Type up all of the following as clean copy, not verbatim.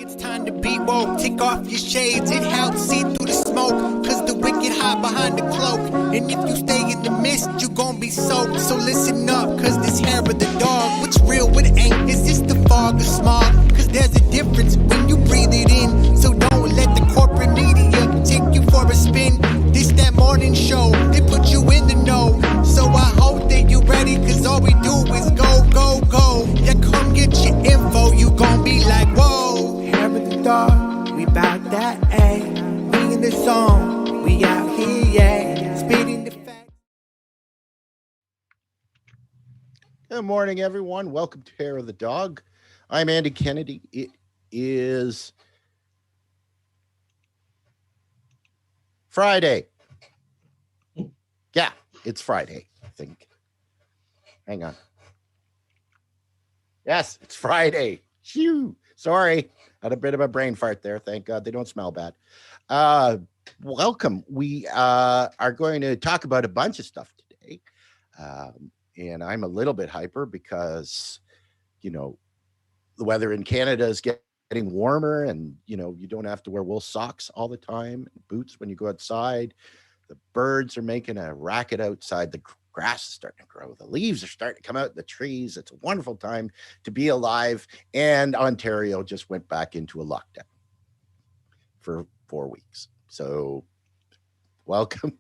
It's time to be woke. Take off your shades. It helps see through the smoke. Cause the wicked hide behind the cloak. And if you stay in the mist, you gon' be soaked. So listen up, cause this hair of the dog. What's real, what ain't? Is this the fog or smog? Cause there's a difference when you breathe it in. So don't let the corporate media take you for a spin. This that morning show, they put you in the know. So I hope that you ready, cause all we do is go, go, go. Yeah, come get your info, you gon' be like, whoa. Hair of the dog, we bout that, ayy. We in the zone, we out here, yeah. Spitting the facts. Good morning, everyone. Welcome to Hair of the Dog. I'm Andy Kennedy. It is Friday. Yeah, it's Friday, I think. Hang on. Yes, it's Friday. Phew. Sorry. Had a bit of a brain fart there. Thank God they don't smell bad. Welcome. We are going to talk about a bunch of stuff today. And I'm a little bit hyper because, you know, the weather in Canada is getting warmer and, you know, you don't have to wear wool socks all the time, boots when you go outside. The birds are making a racket outside. The grass is starting to grow. The leaves are starting to come out in the trees. It's a wonderful time to be alive. And Ontario just went back into a lockdown for 4 weeks. So welcome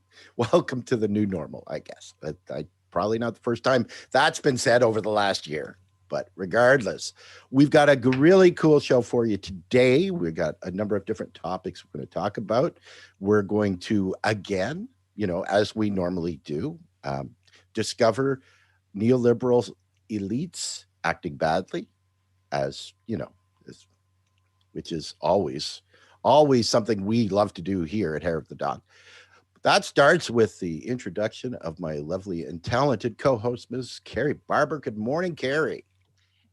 to the new normal, I guess. But probably not the first time that's been said over the last year. But regardless, we've got a really cool show for you today. We've got a number of different topics we're going to talk about. We're going to, again, you know, as we normally do, discover neoliberal elites acting badly, as you know, which is always something we love to do here at Hair of the Dog. That starts with the introduction of my lovely and talented co-host, Ms. Kerri Barber. Good morning, Kerri.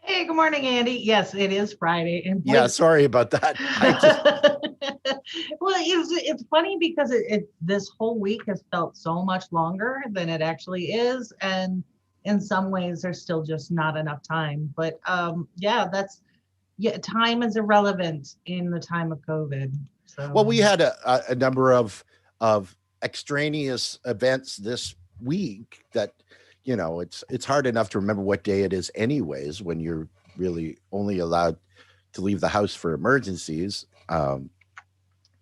Hey, good morning, Andy. Yes, it is Friday. And yeah, sorry about that. Well, it's funny because this whole week has felt so much longer than it actually is. And in some ways, there's still just not enough time. But time is irrelevant in the time of COVID. So. Well, we had a number of extraneous events this week that, you know, it's hard enough to remember what day it is anyways when you're really only allowed to leave the house for emergencies.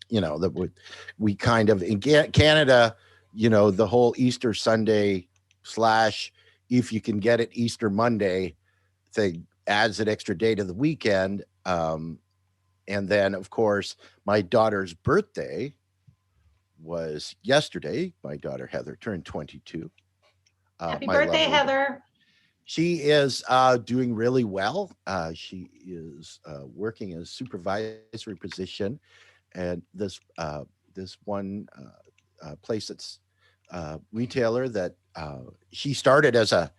You know, that we kind of in Canada, you know, the whole Easter Sunday / if you can get it Easter Monday thing adds an extra day to the weekend. And then, of course, my daughter's birthday was yesterday. My daughter Heather turned 22. Happy birthday, Heather. She is doing really well. She is working in a supervisory position, and this one place that's retailer that she started as a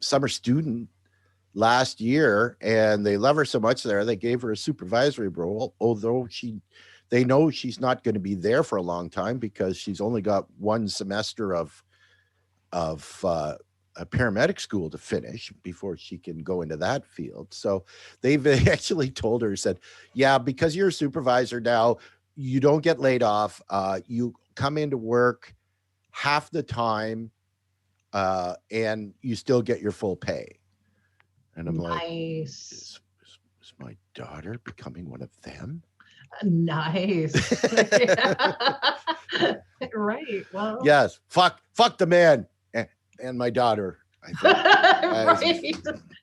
summer student last year, and they love her so much there they gave her a supervisory role, although they know she's not going to be there for a long time because she's only got one semester of a paramedic school to finish before she can go into that field. So they've actually told her, said, yeah, because you're a supervisor now, you don't get laid off. You come into work half the time and you still get your full pay. And I'm like, is my daughter becoming one of them? Nice. Right. Well, yes. Fuck the man and my daughter. I think. Right.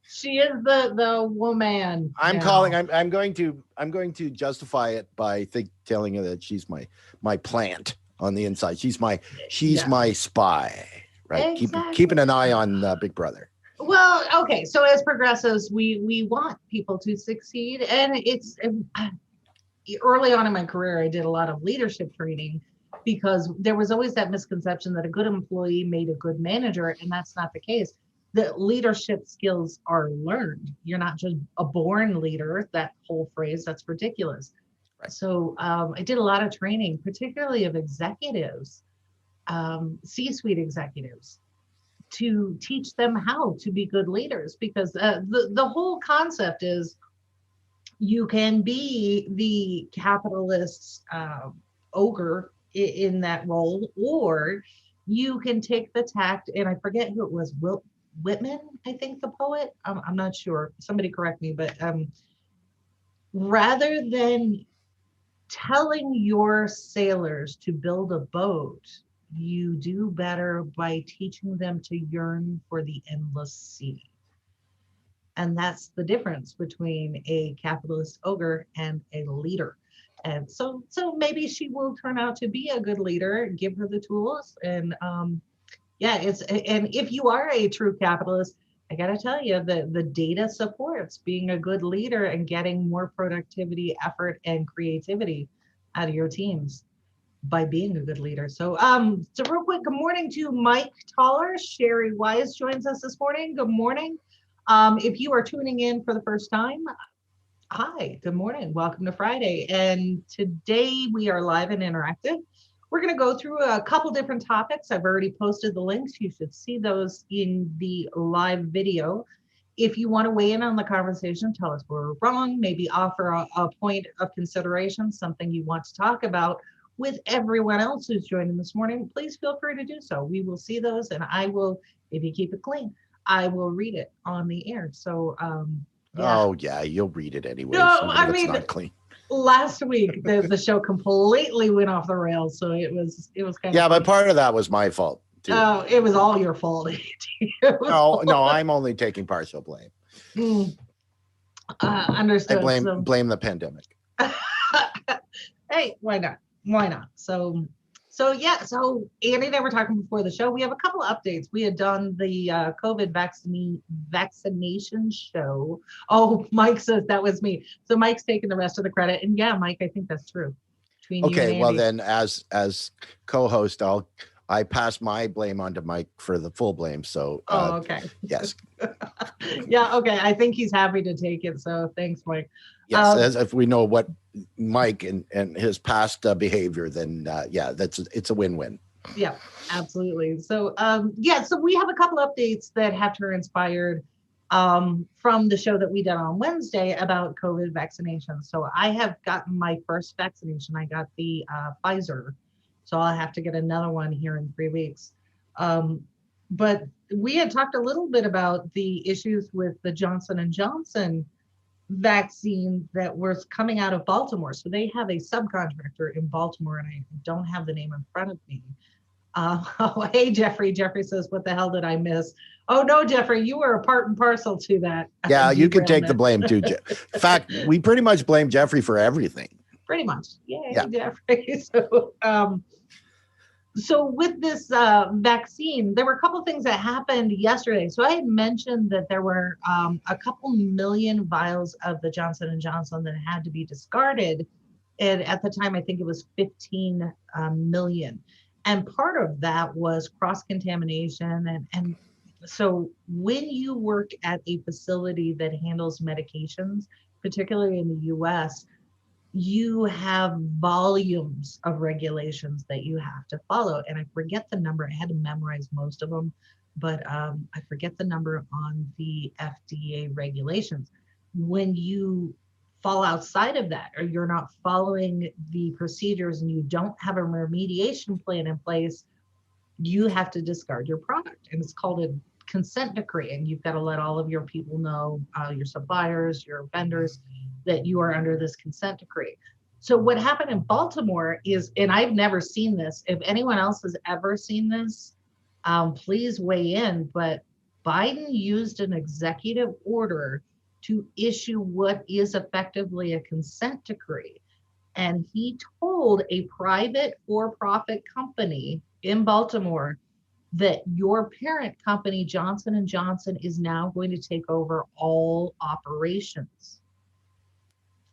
She is the woman. I'm going to justify it by telling her that she's my plant on the inside. She's my spy. Right. Exactly. Keeping an eye on Big Brother. Well, okay. So as progressives, we want people to succeed, and it's early on in my career, I did a lot of leadership training because there was always that misconception that a good employee made a good manager, and that's not the case. The leadership skills are learned. You're not just a born leader. That whole phrase, that's ridiculous. Right. So I did a lot of training, particularly of executives, C-suite executives, to teach them how to be good leaders, because the whole concept is You can be the capitalist ogre in that role, or you can take the tact, and I forget who it was, Whitman, I think, the poet. I'm not sure. Somebody correct me, but rather than telling your sailors to build a boat, you do better by teaching them to yearn for the endless sea. And that's the difference between a capitalist ogre and a leader. And so maybe she will turn out to be a good leader. Give her the tools, and yeah, and if you are a true capitalist, I got to tell you, the data supports being a good leader and getting more productivity, effort, and creativity out of your teams by being a good leader. So real quick, good morning to Mike Toller. Sherry Wise joins us this morning. Good morning. If you are tuning in for the first time, hi, good morning. Welcome to Friday. And today we are live and interactive. We're going to go through a couple different topics. I've already posted the links. You should see those in the live video. If you want to weigh in on the conversation, tell us we're wrong, maybe offer a point of consideration, something you want to talk about with everyone else who's joining this morning, please feel free to do so. We will see those, and I will, if you keep it clean, I will read it on the air. So yeah. Oh yeah, you'll read it anyway. No, I That's mean, not clean. last week the show completely went off the rails, so it was kind Yeah, of but part of that was my fault too. Oh, it was all your fault. No, I'm only taking partial blame. Understood. I blame the pandemic. Hey, why not? Why not? So yeah, so Andy and I were talking before the show. We have a couple of updates. We had done the COVID vaccination show. Oh, Mike says that was me. So Mike's taking the rest of the credit. And yeah, Mike, I think that's true. Between you and Andy. Well then, as co-host, I pass my blame on to Mike for the full blame. So okay. Yes. Yeah, okay. I think he's happy to take it. So thanks, Mike. Yes, as if we know what Mike and his past behavior, then it's a win-win. Yeah, absolutely. So so we have a couple updates that have transpired from the show that we did on Wednesday about COVID vaccination. So I have gotten my first vaccination. I got the Pfizer, so I'll have to get another one here in 3 weeks. But we had talked a little bit about the issues with the Johnson & Johnson vaccine that was coming out of Baltimore. So they have a subcontractor in Baltimore, and I don't have the name in front of me. Oh, hey, Jeffrey. Jeffrey says, what the hell did I miss? Oh, no, Jeffrey, you were a part and parcel to that. Yeah, you can take the blame too. In fact, we pretty much blame Jeffrey for everything. Pretty much. Yay, yeah. Jeffrey. So with this vaccine, there were a couple of things that happened yesterday. So I had mentioned that there were a couple million vials of the Johnson & Johnson that had to be discarded. And at the time, I think it was 15 million. And part of that was cross-contamination. And so when you work at a facility that handles medications, particularly in the US, you have volumes of regulations that you have to follow. And I forget the number. I had to memorize most of them, but I forget the number on the FDA regulations. When you fall outside of that, or you're not following the procedures and you don't have a remediation plan in place, you have to discard your product. And it's called a consent decree. And you've got to let all of your people know, your suppliers, your vendors, that you are under this consent decree. So what happened in Baltimore is, and I've never seen this, if anyone else has ever seen this, please weigh in, but Biden used an executive order to issue what is effectively a consent decree. And he told a private for-profit company in Baltimore that your parent company, Johnson & Johnson, is now going to take over all operations.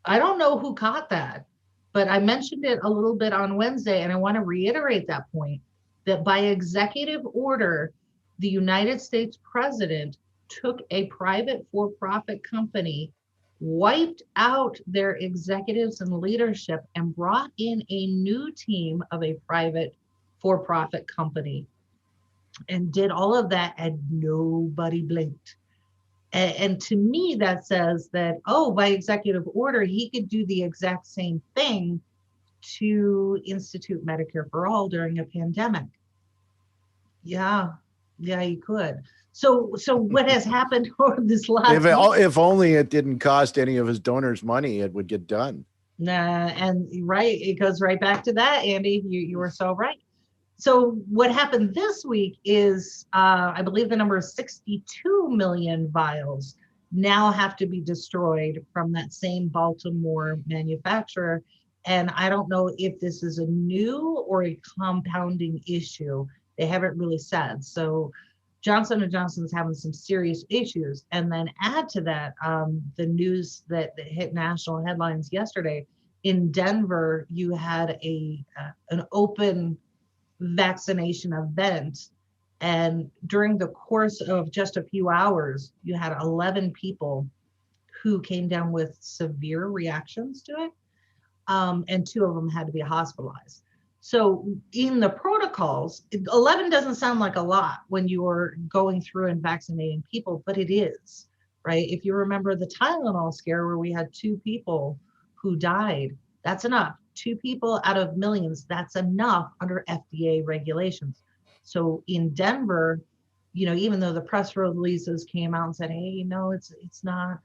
I don't know who caught that, but I mentioned it a little bit on Wednesday, and I want to reiterate that point, that by executive order, the United States president took a private for-profit company, wiped out their executives and leadership, and brought in a new team of a private for-profit company, and did all of that, and nobody blinked. And to me, that says that, oh, by executive order, he could do the exact same thing to institute Medicare for all during a pandemic. Yeah, yeah, you could. So what has happened over this last week? If only it didn't cost any of his donors money, it would get done. Nah, and right, it goes right back to that, Andy. You were so right. So what happened this week is, I believe the number is 62 million vials now have to be destroyed from that same Baltimore manufacturer. And I don't know if this is a new or a compounding issue. They haven't really said. So Johnson & Johnson's having some serious issues. And then add to that, the news that hit national headlines yesterday. In Denver, you had an open vaccination event, and during the course of just a few hours, you had 11 people who came down with severe reactions to it, and 2 of them had to be hospitalized. So in the protocols, 11 doesn't sound like a lot when you're going through and vaccinating people, but it is, right? If you remember the Tylenol scare where we had 2 people who died, that's enough. 2 people out of millions, that's enough under FDA regulations. So in Denver, even though the press releases came out and said, hey, no, it's not,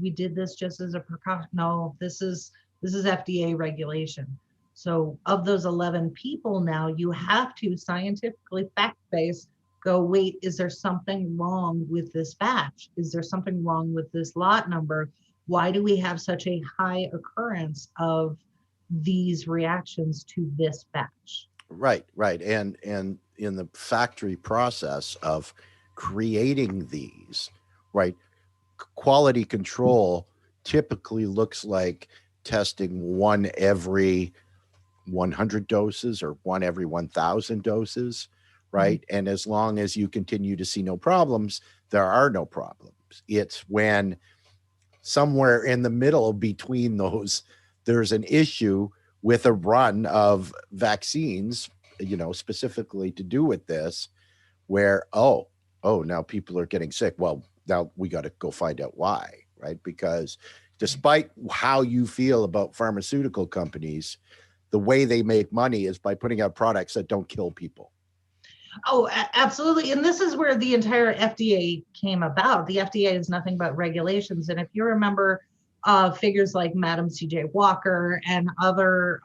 we did this just as a precaution. No, this is FDA regulation. So of those 11 people now, you have to scientifically fact-based go, wait, is there something wrong with this batch? Is there something wrong with this lot number? Why do we have such a high occurrence of these reactions to this batch? Right. And in the factory process of creating these, right, quality control typically looks like testing 1 every 100 doses or 1 every 1,000 doses, right? Mm-hmm. And as long as you continue to see no problems, there are no problems. It's when somewhere in the middle between those, there's an issue with a run of vaccines, specifically to do with this, where, oh, now people are getting sick. Well, now we got to go find out why, right? Because despite how you feel about pharmaceutical companies, the way they make money is by putting out products that don't kill people. Oh, absolutely. And this is where the entire FDA came about. The FDA is nothing but regulations. And if you remember figures like Madam C.J. Walker and other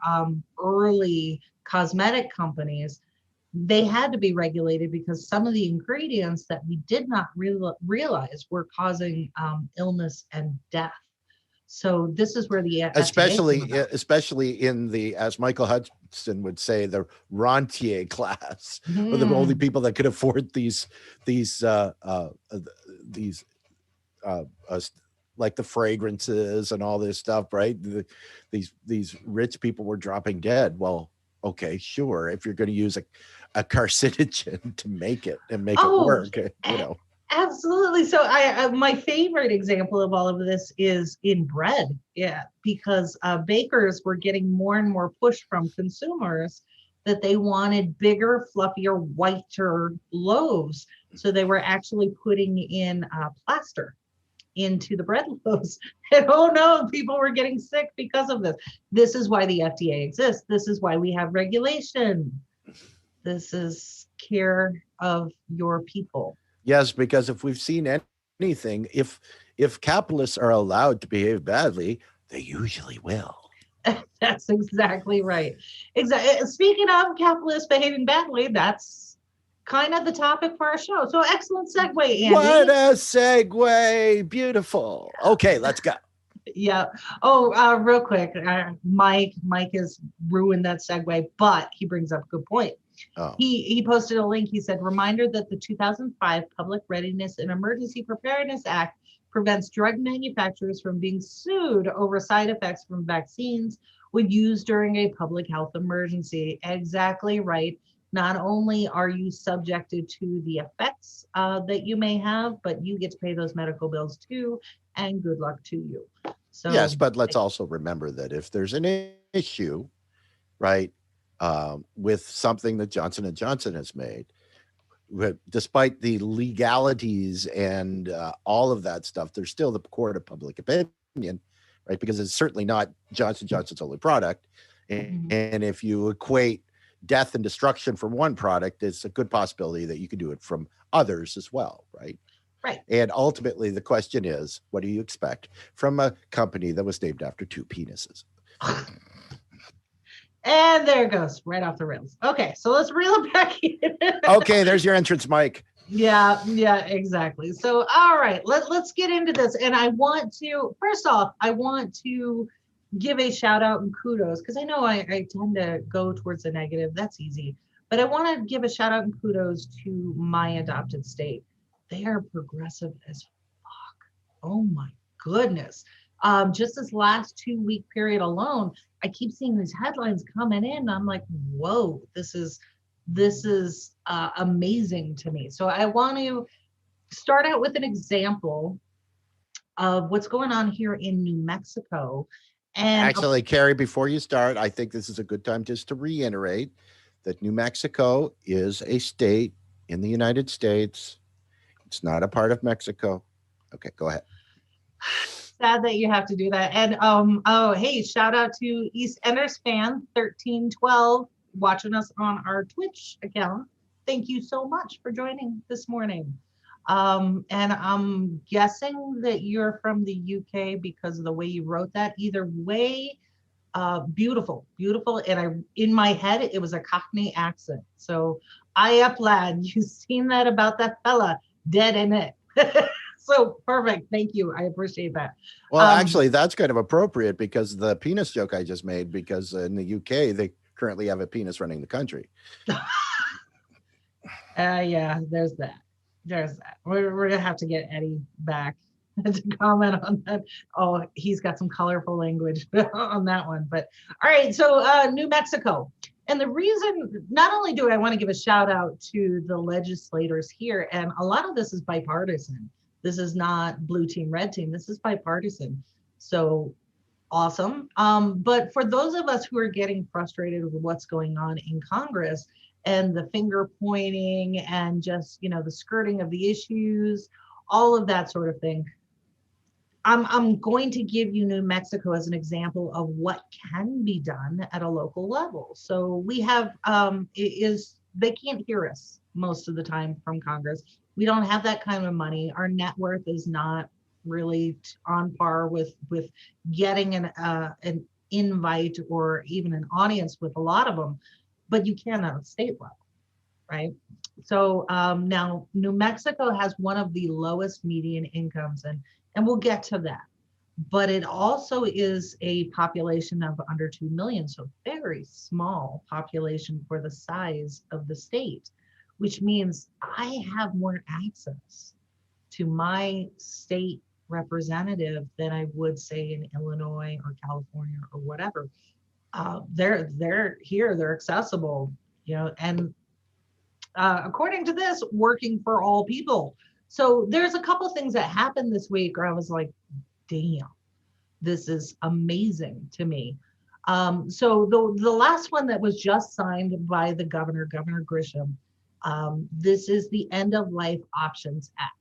early cosmetic companies, they had to be regulated because some of the ingredients that we did not realize were causing illness and death. So this is where the especially in the, as Michael Hudson would say, the rentier class, or the only people that could afford these like the fragrances and all this stuff, right? These rich people were dropping dead. Well, okay, sure, if you're going to use a carcinogen to make it and make it work, Absolutely. So my favorite example of all of this is in bread. Yeah, because bakers were getting more and more push from consumers that they wanted bigger, fluffier, whiter loaves. So they were actually putting in plaster into the bread loaves. And oh no, people were getting sick because of this. This is why the FDA exists. This is why we have regulation. This is care of your people. Yes, because if we've seen anything, if capitalists are allowed to behave badly, they usually will. That's exactly right. Exactly. Speaking of capitalists behaving badly, that's kind of the topic for our show. So excellent segue, Andy. What a segue. Beautiful. Okay, let's go. Yeah. Oh, real quick. Mike has ruined that segue, but he brings up a good point. Oh. He posted a link. He said, reminder that the 2005 Public Readiness and Emergency Preparedness Act prevents drug manufacturers from being sued over side effects from vaccines when used during a public health emergency. Exactly right. Not only are you subjected to the effects that you may have, but you get to pay those medical bills too, and good luck to you. So yes, but let's also remember that if there's an issue, right, with something that Johnson & Johnson has made, despite the legalities and all of that stuff, there's still the court of public opinion, right? Because it's certainly not Johnson Johnson's only product. And if you equate death and destruction from one product, it's a good possibility that you could do it from others as well, right? Right. And ultimately, the question is, what do you expect from a company that was named after two penises? And there it goes, right off the rails. Okay, so let's reel it back in. Okay, there's your entrance mic. Yeah, exactly. So, all right, let's get into this. And I want to, first off, I want to give a shout out and kudos, because I know I tend to go towards the negative. That's easy. But I want to give a shout out and kudos to my adopted state. They are progressive as fuck. Oh my goodness. Just this last 2-week period alone, I keep seeing these headlines coming in. I'm like, whoa, this is amazing to me. So I want to start out with an example of what's going on here in New Mexico. And actually, Kerri, before you start, I think this is a good time just to reiterate that New Mexico is a state in the United States. It's not a part of Mexico. Okay, go ahead. Sad that you have to do that. And oh, hey, shout out to East Enders fan 1312 watching us on our Twitch account. Thank you so much for joining this morning. And I'm guessing that you're from the UK because of the way you wrote that. Either way, beautiful. And in my head, it was a Cockney accent. So I up lad, you seen that about that fella dead in it. So perfect. Thank you. I appreciate that. Well, actually, that's kind of appropriate because the penis joke I just made, because in the UK, they currently have a penis running the country. Yeah, there's that. We're going to have to get Eddie back to comment on that. Oh, he's got some colorful language on that one. But all right, so New Mexico. And the reason, not only do I want to give a shout out to the legislators here, and a lot of this is bipartisan. This is not blue team, red team. This is bipartisan. So awesome. But for those of us who are getting frustrated with what's going on in Congress and the finger pointing and just, the skirting of the issues, all of that sort of thing, I'm going to give you New Mexico as an example of what can be done at a local level. So we have, they can't hear us most of the time from Congress. We don't have that kind of money. Our net worth is not really on par with getting an invite or even an audience with a lot of them, but you can at a state level, right? So now New Mexico has one of the lowest median incomes, and we'll get to that. But it also is a population of under 2 million, so very small population for the size of the state, which means I have more access to my state representative than I would say in Illinois or California or whatever. They're here, they're accessible, and according to this, working for all people. So there's a couple things that happened this week where I was like, damn, this is amazing to me. So the last one that was just signed by the Governor Grisham, this is the End of Life Options Act.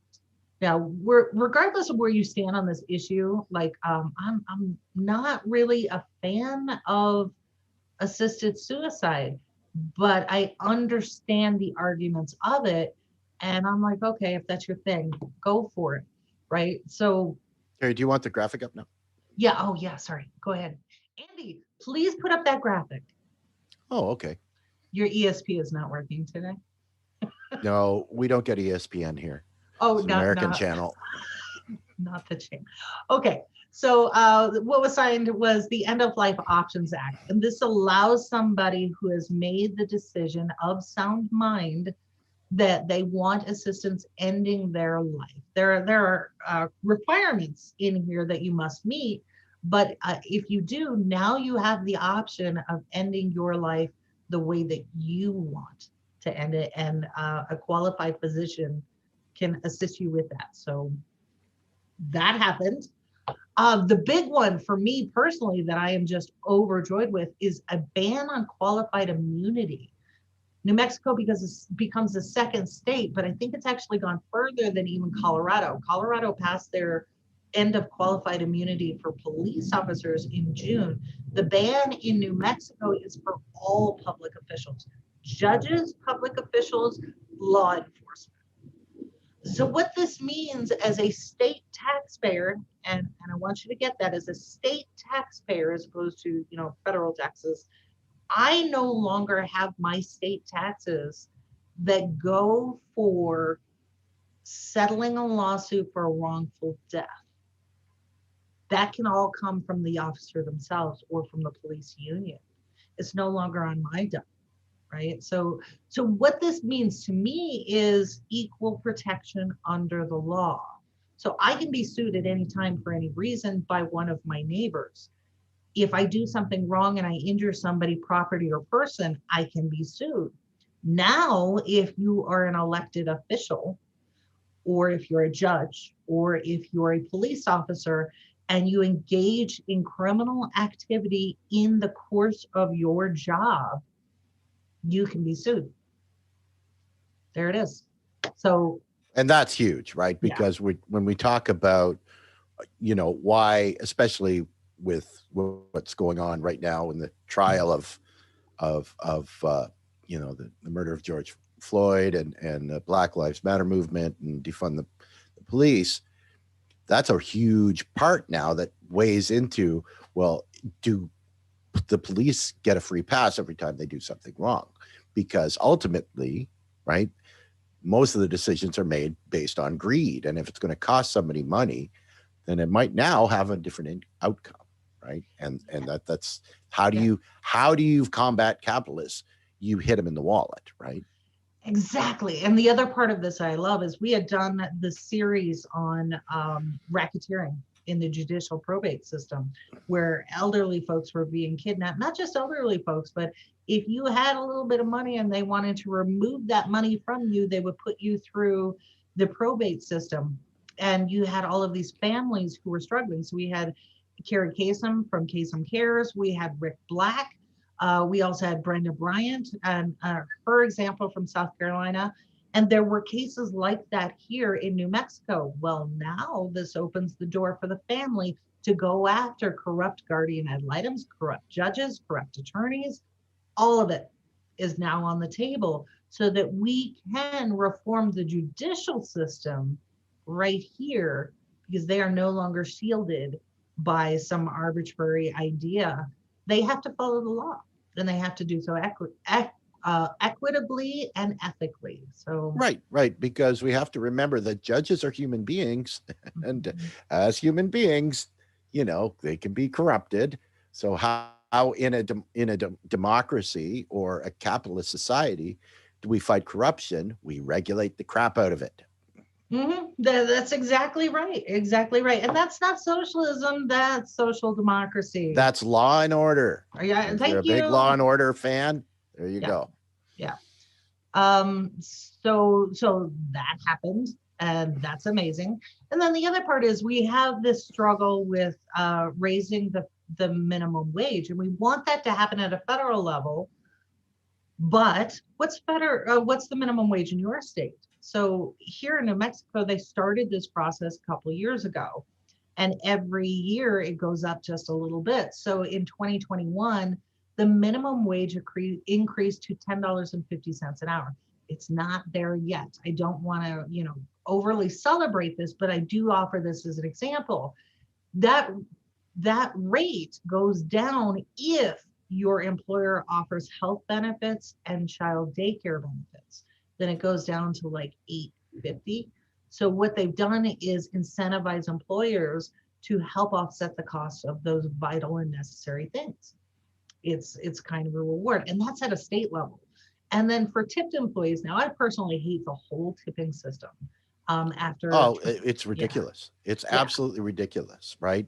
Now, regardless of where you stand on this issue, like I'm not really a fan of assisted suicide, but I understand the arguments of it. And I'm like, okay, if that's your thing, go for it, right? So, Hey, do you want the graphic up now? Yeah. Oh, yeah. Sorry. Go ahead, Andy. Please put up that graphic. Oh, okay. Your ESP is not working today. No, we don't get ESPN here. Oh, it's an American channel. Not the channel. Okay. So what was signed was the End of Life Options Act, and this allows somebody who has made the decision of sound mind that they want assistance ending their life. There are requirements in here that you must meet, but if you do, now you have the option of ending your life the way that you want to end it, and a qualified physician can assist you with that. So that happened. The big one for me personally that I am just overjoyed with is a ban on qualified immunity. New Mexico becomes the second state, but I think it's actually gone further than even Colorado. Colorado passed their end of qualified immunity for police officers in June. The ban in New Mexico is for all public officials, judges, public officials, law enforcement. So what this means as a state taxpayer, and I want you to get that, as a state taxpayer as opposed to, federal taxes, I no longer have my state taxes that go for settling a lawsuit for a wrongful death. That can all come from the officer themselves or from the police union. It's no longer on my dime, right? So what this means to me is equal protection under the law. So I can be sued at any time for any reason by one of my neighbors. If I do something wrong and I injure somebody, property or person, I can be sued. Now, if you are an elected official, or if you're a judge, or if you're a police officer, and you engage in criminal activity in the course of your job, you can be sued. There it is. So, and that's huge, right? Because when we talk about, why, especially with what's going on right now in the trial of the murder of George Floyd and the Black Lives Matter movement and defund the police, that's a huge part now that weighs into, well, do the police get a free pass every time they do something wrong? Because ultimately, right, most of the decisions are made based on greed. And if it's going to cost somebody money, then it might now have a different outcome, right? And that's how do you combat capitalists? You hit them in the wallet, right? Exactly. And the other part of this I love is we had done the series on racketeering in the judicial probate system, where elderly folks were being kidnapped. Not just elderly folks, but if you had a little bit of money and they wanted to remove that money from you, they would put you through the probate system. And you had all of these families who were struggling. So we had Kerri Kasem from Kasem Cares. We had Rick Black. We also had Brenda Bryant and her example from South Carolina. And there were cases like that here in New Mexico. Well, now this opens the door for the family to go after corrupt guardian ad litems, corrupt judges, corrupt attorneys. All of it is now on the table so that we can reform the judicial system right here, because they are no longer shielded by some arbitrary idea. They have to follow the law, and they have to do so equitably and ethically. So right, because we have to remember that judges are human beings, and as human beings, they can be corrupted. So how in a democracy or a capitalist society do we fight corruption? We regulate the crap out of it. Mm-hmm. That's exactly right. Exactly right. And that's not socialism. That's social democracy. That's law and order. Yeah. If you're a big law and order fan, there you go. Yeah. So that happened, and that's amazing. And then the other part is we have this struggle with raising the minimum wage, and we want that to happen at a federal level. But what's the minimum wage in your state? So here in New Mexico, they started this process a couple of years ago, and every year it goes up just a little bit. So in 2021, the minimum wage increased to $10.50 an hour. It's not there yet. I don't want to, overly celebrate this, but I do offer this as an example. That rate goes down if your employer offers health benefits and child daycare benefits. Then it goes down to like $8.50. So what they've done is incentivize employers to help offset the cost of those vital and necessary things. It's kind of a reward, and that's at a state level. And then for tipped employees, now I personally hate the whole tipping system. It's ridiculous. Yeah. It's absolutely ridiculous, right?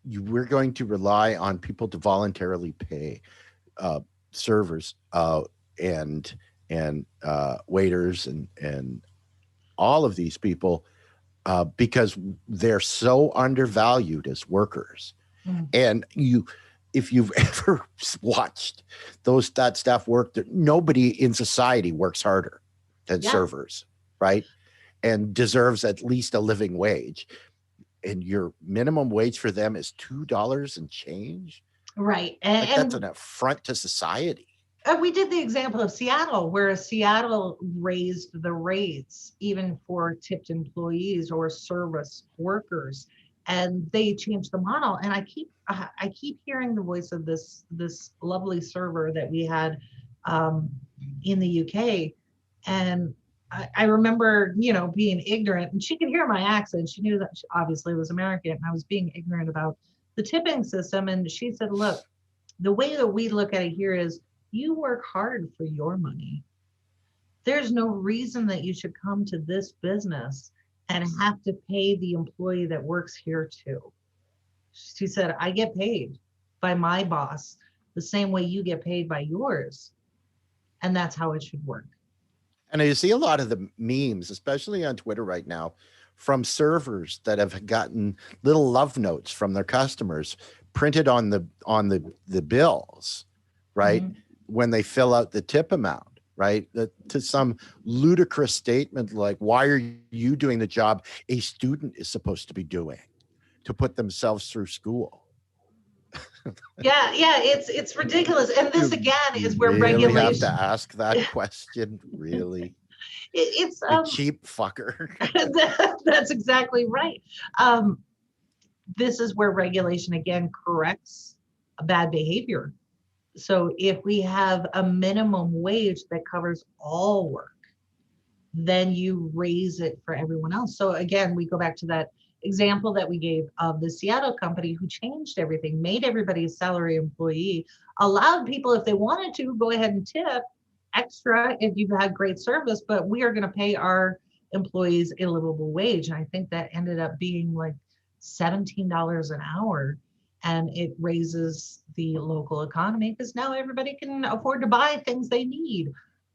We're going to rely on people to voluntarily pay servers and waiters and all of these people because they're so undervalued as workers. And if you've ever watched that staff work, nobody in society works harder than servers, right? And deserves at least a living wage. And your minimum wage for them is $2 and change. Right. Like, that's an affront to society. We did the example of Seattle, where Seattle raised the rates even for tipped employees or service workers, and they changed the model. And I keep hearing the voice of this lovely server that we had in the UK, and I remember, being ignorant, and she could hear my accent. She knew that she obviously was American, and I was being ignorant about the tipping system. And she said, look, the way that we look at it here is, you work hard for your money. There's no reason that you should come to this business and have to pay the employee that works here too. She said, I get paid by my boss the same way you get paid by yours. And that's how it should work. And you see a lot of the memes, especially on Twitter right now, from servers that have gotten little love notes from their customers printed on the bills, right? Mm-hmm. When they fill out the tip amount, right? To some ludicrous statement like, why are you doing the job a student is supposed to be doing to put themselves through school? Yeah, it's ridiculous. And this again is where really regulation. Have to ask that question, really. It's a cheap fucker. That's exactly right. This is where regulation again corrects a bad behavior. So if we have a minimum wage that covers all work, then you raise it for everyone else. So again, we go back to that example that we gave of the Seattle company who changed everything, made everybody a salary employee, allowed people, if they wanted to, go ahead and tip extra if you've had great service, but we are going to pay our employees a livable wage. And I think that ended up being like $17 an hour. And it raises the local economy because now everybody can afford to buy things they need.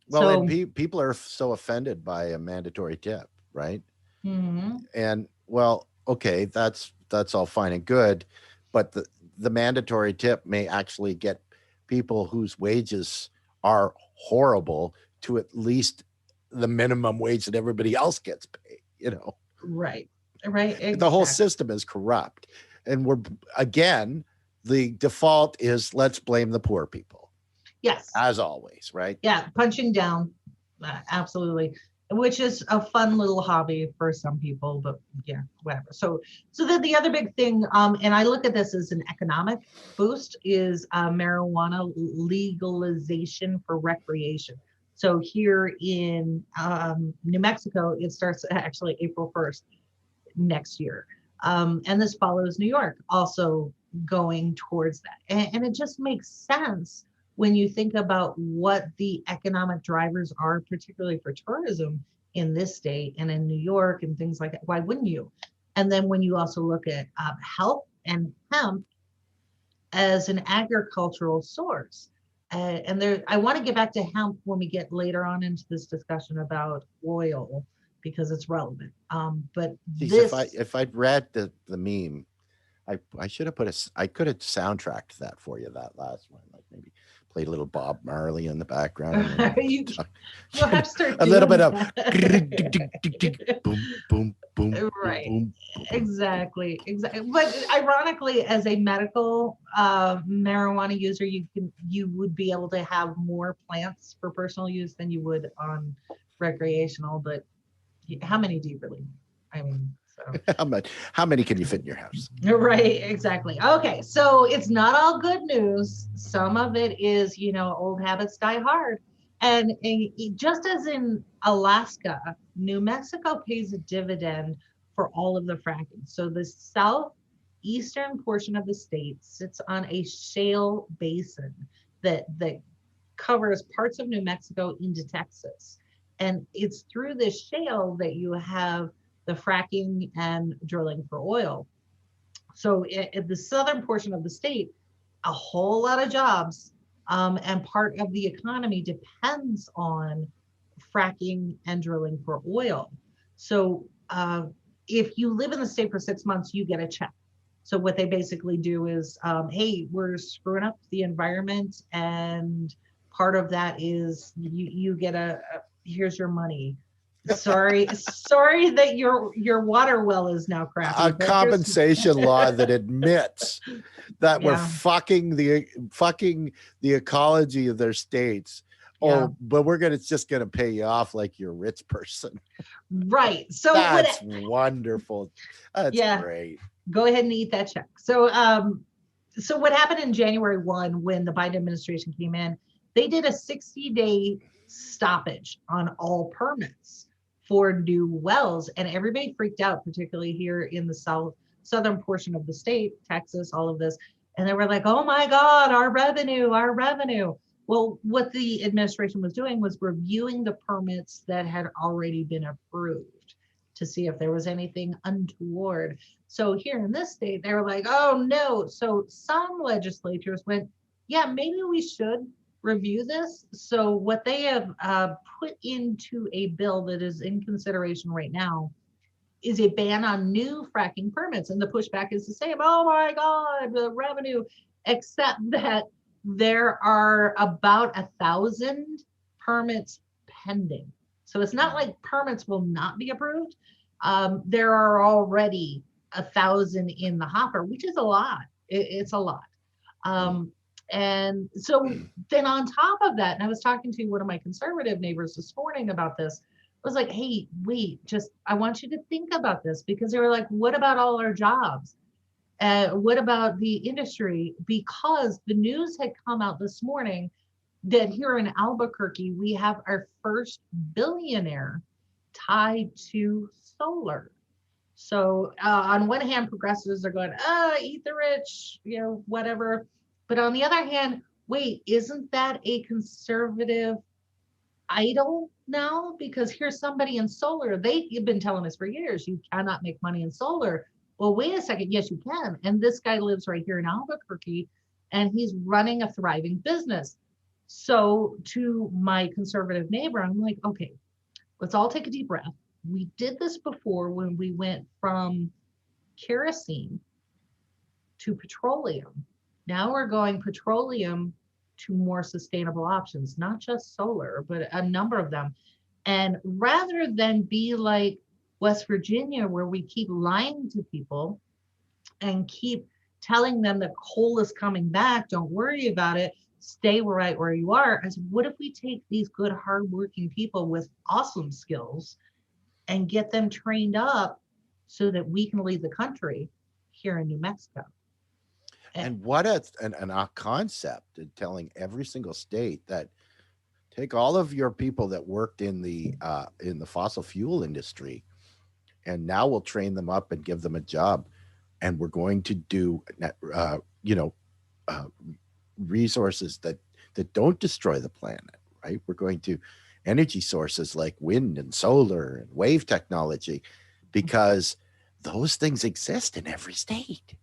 Well, and people are so offended by a mandatory tip, right? Mm-hmm. And well, okay, that's all fine and good, but the mandatory tip may actually get people whose wages are horrible to at least the minimum wage that everybody else gets paid, Right. Exactly. The whole system is corrupt. And the default is let's blame the poor people. Yes. As always, right? Yeah, punching down. Absolutely. Which is a fun little hobby for some people, but yeah, whatever. So then the other big thing, and I look at this as an economic boost, is marijuana legalization for recreation. So here in New Mexico, it starts actually April 1st next year. And this follows New York also going towards that. And it just makes sense when you think about what the economic drivers are, particularly for tourism in this state and in New York and things like that. Why wouldn't you? And then when you also look at health and hemp as an agricultural source. I want to get back to hemp when we get later on into this discussion about oil, because it's relevant. But if I'd read the meme, I should have I could have soundtracked that for you, that last one, like maybe played a little Bob Marley in the background. You'll have to start a little bit of boom, boom, boom. Right. Boom, boom. Exactly. But ironically, as a medical marijuana user, you would be able to have more plants for personal use than you would on recreational. But how many do you really? I mean, so how many can you fit in your house? Right, exactly. Okay, so it's not all good news. Some of it is, old habits die hard. And just as in Alaska, New Mexico pays a dividend for all of the fracking. So the southeastern portion of the state sits on a shale basin that covers parts of New Mexico into Texas. And it's through this shale that you have the fracking and drilling for oil. So in the southern portion of the state, a whole lot of jobs and part of the economy depends on fracking and drilling for oil. So if you live in the state for 6 months, you get a check. So what they basically do is, hey, we're screwing up the environment, and part of that is you get here's your money. Sorry that your water well is now crappy. A compensation law that admits that we're Yeah. fucking the ecology of their states. Yeah. Oh, but just gonna pay you off like you're a rich person. Right. So That's wonderful. That's great. Go ahead and eat that check. So what happened in January 1 when the Biden administration came in, they did a 60-day stoppage on all permits for new wells, and everybody freaked out, particularly here in the southern portion of the state, Texas, all of this. And they were like, oh my God, our revenue. Well, what the administration was doing was reviewing the permits that had already been approved to see if there was anything untoward. So here in this state, they were like, oh no. So some legislatures went, yeah, maybe we should review this. So what they have put into a bill that is in consideration right now is a ban on new fracking permits. And the pushback is the same. Oh my God, the revenue, except that there are about 1,000 permits pending. So it's not like permits will not be approved. There are already 1,000 in the hopper, which is a lot. It's a lot. And so then on top of that, and I was talking to one of my conservative neighbors this morning about this, I was like, hey, wait, I want you to think about this, because they were like, what about all our jobs? What about the industry? Because the news had come out this morning that here in Albuquerque, we have our first billionaire tied to solar. So on one hand, progressives are going, eat the rich, whatever. But on the other hand, wait, isn't that a conservative idol now? Because here's somebody in solar. They've been telling us for years, you cannot make money in solar. Well, wait a second. Yes, you can. And this guy lives right here in Albuquerque, and he's running a thriving business. So to my conservative neighbor, I'm like, okay, let's all take a deep breath. We did this before when we went from kerosene to petroleum. Now we're going petroleum to more sustainable options, not just solar, but a number of them. And rather than be like West Virginia, where we keep lying to people and keep telling them that coal is coming back, don't worry about it, stay right where you are. As what if we take these good, hardworking people with awesome skills and get them trained up so that we can lead the country here in New Mexico? And what a concept in telling every single state that take all of your people that worked in the fossil fuel industry, and now we'll train them up and give them a job, and we're going to do resources that don't destroy the planet, right? We're going to energy sources like wind and solar and wave technology, because those things exist in every state.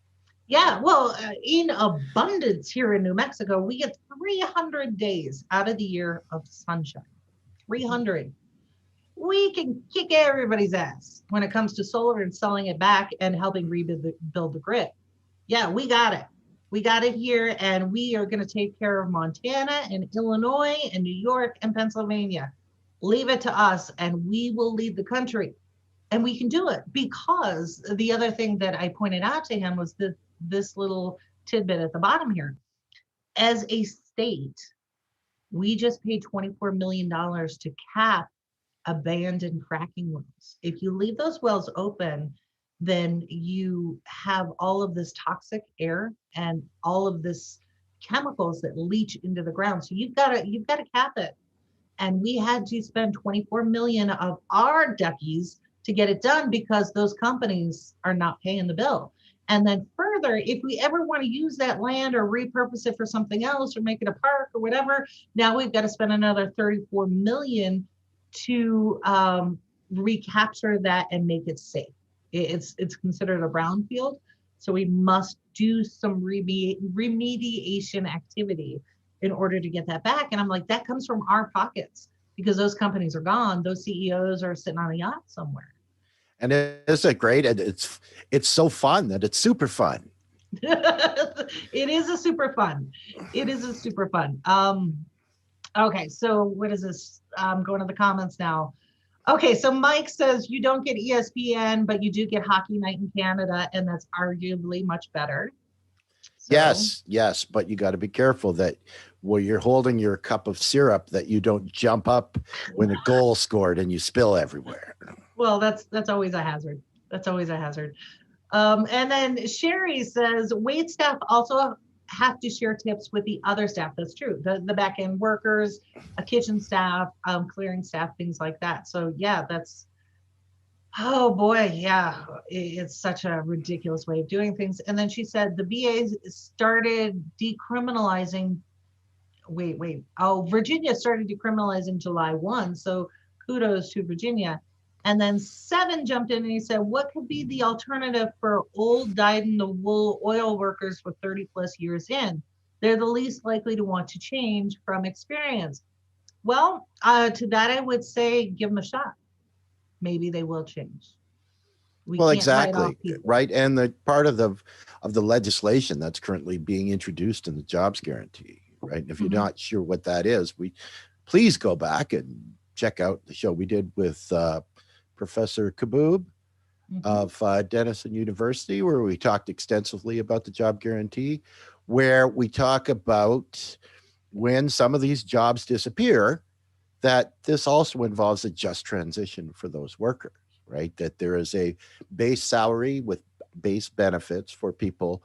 Yeah, well, in abundance here in New Mexico, we get 300 days out of the year of sunshine. 300. We can kick everybody's ass when it comes to solar and selling it back and helping rebuild the grid. Yeah, we got it. We got it here, and we are going to take care of Montana and Illinois and New York and Pennsylvania. Leave it to us, and we will lead the country. And we can do it, because the other thing that I pointed out to him was this little tidbit at the bottom here. As a state, we just paid $24 million to cap abandoned fracking wells. If you leave those wells open, then you have all of this toxic air and all of this chemicals that leach into the ground. So you've got to cap it. And we had to spend 24 million of our duckies to get it done, because those companies are not paying the bill. And then further, if we ever want to use that land or repurpose it for something else or make it a park or whatever, now we've got to spend another 34 million to recapture that and make it safe. It's considered a brownfield, so we must do some remediation activity in order to get that back. And I'm like, that comes from our pockets, because those companies are gone. Those CEOs are sitting on a yacht somewhere. And it's a great, and it's so fun that it's super fun. It is a super fun. It is a super fun. Okay, so what is this? I'm going to the comments now. Okay, so Mike says you don't get ESPN, but you do get Hockey Night in Canada, and that's arguably much better. So, Yes, but you got to be careful that while you're holding your cup of syrup, that you don't jump up when a goal scored and you spill everywhere. well, that's always a hazard. That's always a hazard. And then Sherry says wait staff also have to share tips with the other staff. That's true. The back end workers, a kitchen staff, clearing staff, things like that. So yeah, that's, oh boy, yeah, it's such a ridiculous way of doing things. And then she said the VA started decriminalizing. Wait. Oh, Virginia started decriminalizing July 1. So kudos to Virginia. And then Seven jumped in and he said, what could be the alternative for old dyed-in-the-wool oil workers for 30 plus years in? They're the least likely to want to change from experience. Well, to that, I would say, give them a shot. Maybe they will change. Well, exactly. Right. And the part of the legislation that's currently being introduced in the jobs guarantee, right? And if you're not sure what that is, please go back and check out the show we did with Professor Kaboub of Denison University, where we talked extensively about the job guarantee, where we talk about when some of these jobs disappear, that this also involves a just transition for those workers, right? That there is a base salary with base benefits for people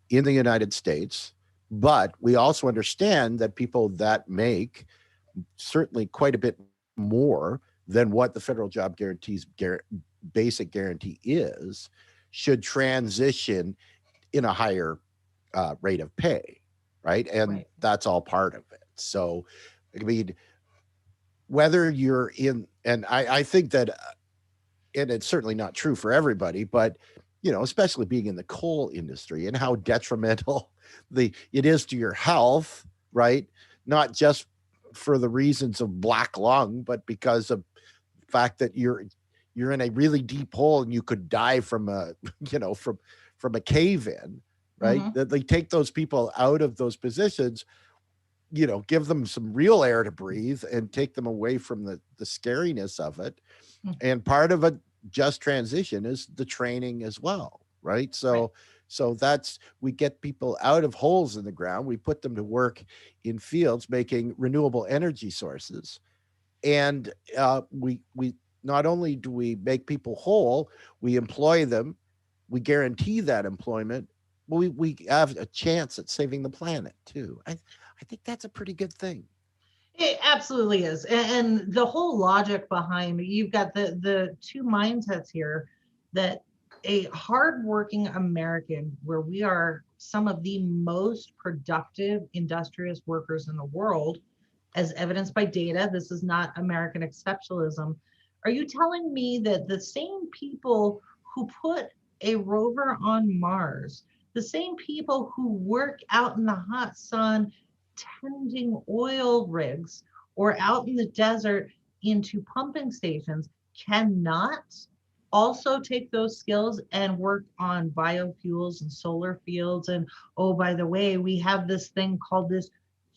in the United States. But we also understand that people that make certainly quite a bit more than what the federal job guarantee's basic guarantee is should transition in a higher rate of pay, right? And that's all part of it. So, I mean, whether you're in, and I think that, and it's certainly not true for everybody, but, you know, especially being in the coal industry and how detrimental it is to your health, right? Not just for the reasons of black lung, but because of the fact that you're in a really deep hole and you could die from a, you know, from a cave in, right? That they take those people out of those positions, you know, give them some real air to breathe and take them away from the scariness of it. And part of a just transition is the training as well, right? So that's, we get people out of holes in the ground, we put them to work in fields making renewable energy sources, and we not only do we make people whole, we employ them, we guarantee that employment, but we have a chance at saving the planet too. I think that's a pretty good thing. It absolutely is. And the whole logic behind, you've got the two mindsets here, that a hardworking American, where we are some of the most productive, industrious workers in the world, as evidenced by data, this is not American exceptionalism. Are you telling me that the same people who put a rover on Mars, the same people who work out in the hot sun tending oil rigs or out in the desert into pumping stations, cannot also take those skills and work on biofuels and solar fields? And oh, by the way, we have this thing called this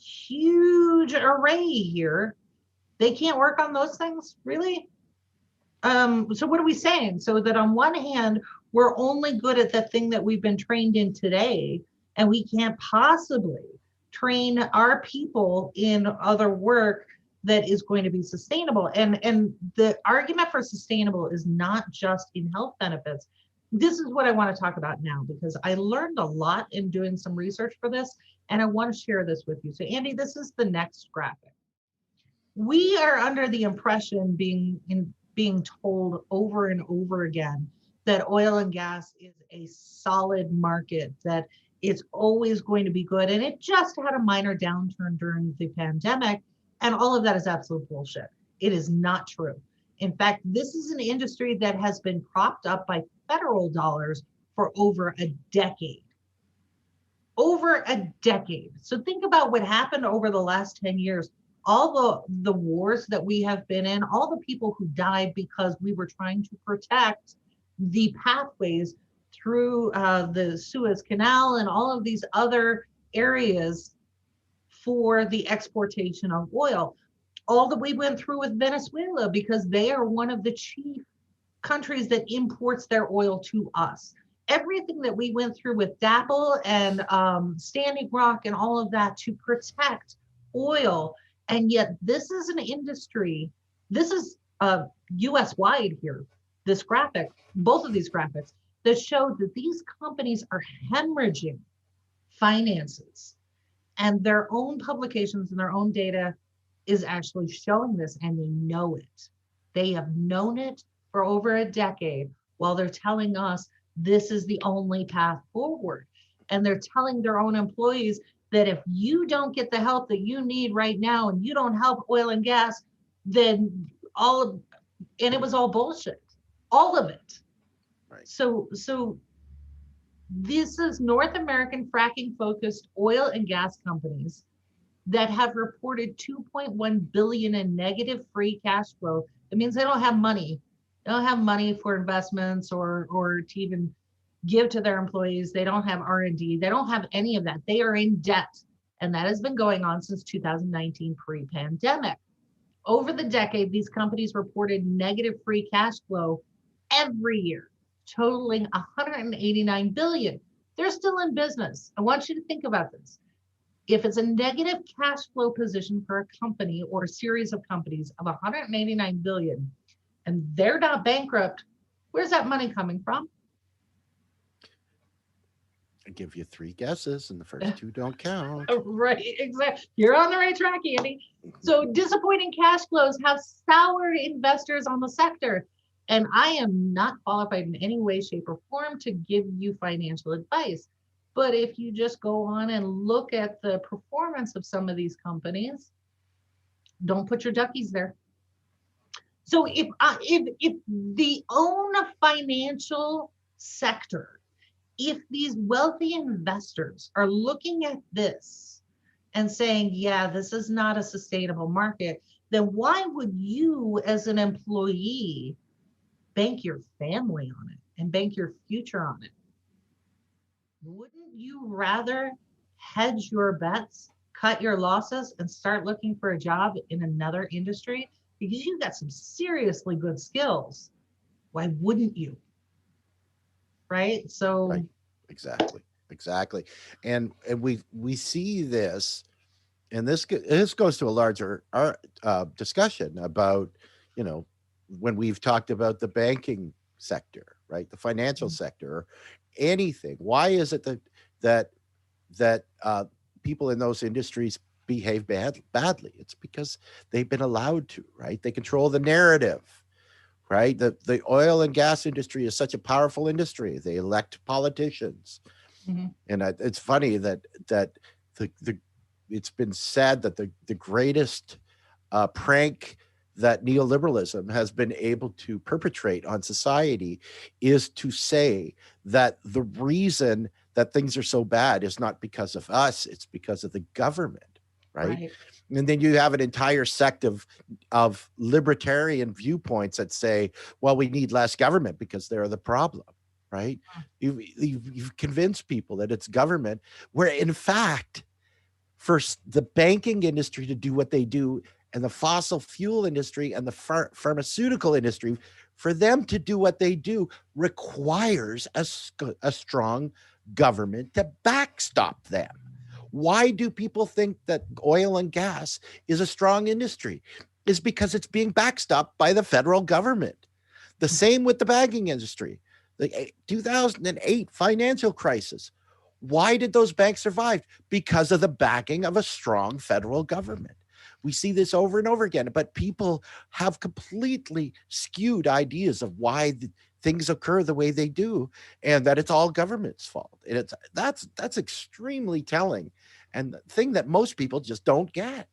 huge array here. They can't work on those things, really? So what are we saying? So that on one hand, we're only good at the thing that we've been trained in today, and we can't possibly train our people in other work that is going to be sustainable. And the argument for sustainable is not just in health benefits. This is what I want to talk about now, because I learned a lot in doing some research for this, and I want to share this with you. So Andy, this is the next graphic. We are under the impression, being told over and over again, that oil and gas is a solid market, that it's always going to be good. And it just had a minor downturn during the pandemic. And all of that is absolute bullshit. It is not true. In fact, this is an industry that has been propped up by federal dollars for over a decade. Over a decade. So think about what happened over the last 10 years. all the wars that we have been in, all the people who died because we were trying to protect the pathways through the Suez Canal and all of these other areas for the exportation of oil. All that we went through with Venezuela, because they are one of the chief countries that imports their oil to us. Everything that we went through with DAPL and Standing Rock and all of that to protect oil. And yet this is an industry, this is US wide here, this graphic, both of these graphics that show that these companies are hemorrhaging finances, and their own publications and their own data is actually showing this, and they know it. They have known it for over a decade while they're telling us this is the only path forward. And they're telling their own employees that if you don't get the help that you need right now and you don't help oil and gas, then and it was all bullshit, all of it. Right. So this is North American fracking focused oil and gas companies that have reported 2.1 billion in negative free cash flow. It means they don't have money. They don't have money for investments or to even give to their employees. They don't have R&D. They don't have any of that. They are in debt. And that has been going on since 2019 pre-pandemic. Over the decade, these companies reported negative free cash flow every year, totaling 189 billion. They're still in business. I want you to think about this. If it's a negative cash flow position for a company or a series of companies of 189 billion, and they're not bankrupt, where's that money coming from? I give you 3 guesses, and the first 2 don't count. Right, exactly. You're on the right track, Andy. So disappointing cash flows have soured investors on the sector. And I am not qualified in any way, shape, or form to give you financial advice. But if you just go on and look at the performance of some of these companies, don't put your duckies there. So if the own financial sector, if these wealthy investors are looking at this and saying, yeah, this is not a sustainable market, then why would you as an employee bank your family on it and bank your future on it? Wouldn't you rather hedge your bets, cut your losses, and start looking for a job in another industry? Because you've got some seriously good skills. Why wouldn't you? Right? So Right. Exactly. And we see this, and this goes to a larger discussion about, when we've talked about the banking sector, right? The financial sector, or anything. Why is it that people in those industries behave badly? It's because they've been allowed to, right? They control the narrative, right? The oil and gas industry is such a powerful industry. They elect politicians. mm-hmm. And it's funny that it's been said that the greatest prank that neoliberalism has been able to perpetrate on society is to say that the reason that things are so bad is not because of us, it's because of the government, right? And then you have an entire sect of libertarian viewpoints that say, well, we need less government because they're the problem, right? You've convinced people that it's government, where in fact, for the banking industry to do what they do, and the fossil fuel industry and the pharmaceutical industry, for them to do what they do requires a strong government to backstop them. Why do people think that oil and gas is a strong industry? Is because it's being backstopped by the federal government. The same with the banking industry. The 2008 financial crisis. Why did those banks survive? Because of the backing of a strong federal government. We see this over and over again, but people have completely skewed ideas of why things occur the way they do, and that it's all government's fault. And that's extremely telling, and the thing that most people just don't get.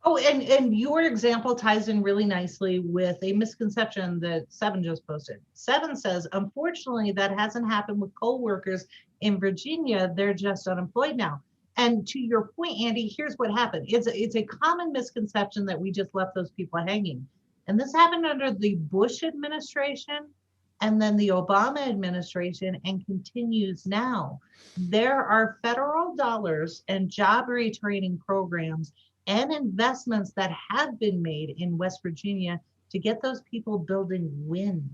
Oh, and your example ties in really nicely with a misconception that Seven just posted. Seven says, unfortunately, that hasn't happened with coal workers in Virginia. They're just unemployed now. And to your point, Andy, here's what happened. It's a common misconception that we just left those people hanging. And this happened under the Bush administration and then the Obama administration and continues now. There are federal dollars and job retraining programs and investments that have been made in West Virginia to get those people building wind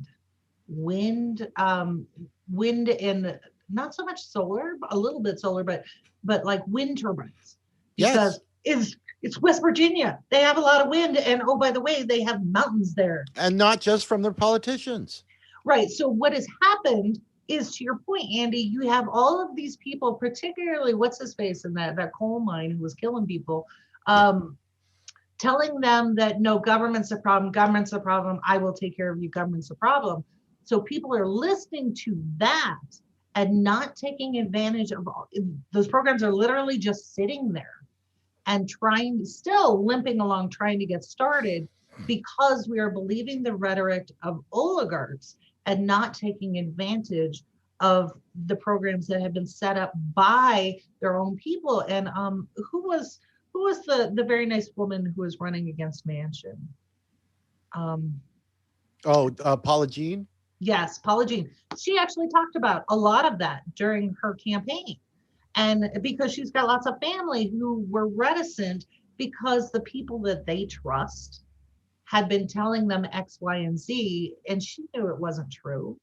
and not so much solar, a little bit solar, but like wind turbines. Because it's West Virginia. They have a lot of wind. And oh, by the way, they have mountains there. And not just from their politicians. Right. So what has happened is, to your point, Andy, you have all of these people, particularly what's his face in that coal mine who was killing people, telling them that no, government's a problem, I will take care of you, government's a problem. So people are listening to that and not taking advantage of those programs. Are literally just sitting there and still limping along, trying to get started, because we are believing the rhetoric of oligarchs and not taking advantage of the programs that have been set up by their own people. And who was the very nice woman who was running against Manchin? Paula Jean? Yes, Paula Jean. She actually talked about a lot of that during her campaign. And because she's got lots of family who were reticent because the people that they trust had been telling them X, Y, and Z, and she knew it wasn't true.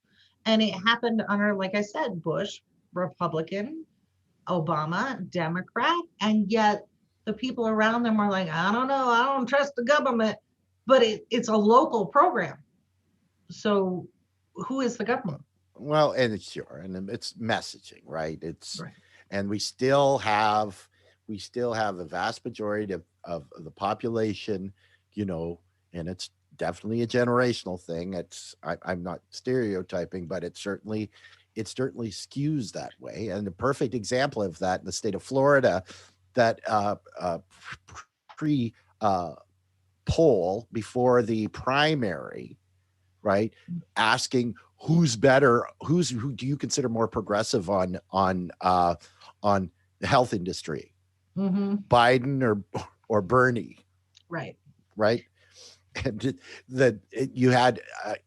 And it happened under, like I said, Bush, Republican, Obama, Democrat, and yet the people around them are like, I don't know, I don't trust the government, but it's a local program. So who is the government? Well, and it's messaging, right? Right. And we still have a vast majority of the population, and it's definitely a generational thing. I'm not stereotyping, but it certainly skews that way. And the perfect example of that in the state of Florida, that poll before the primary, right, asking who's better, who do you consider more progressive on the health industry, Biden or Bernie, right? And you had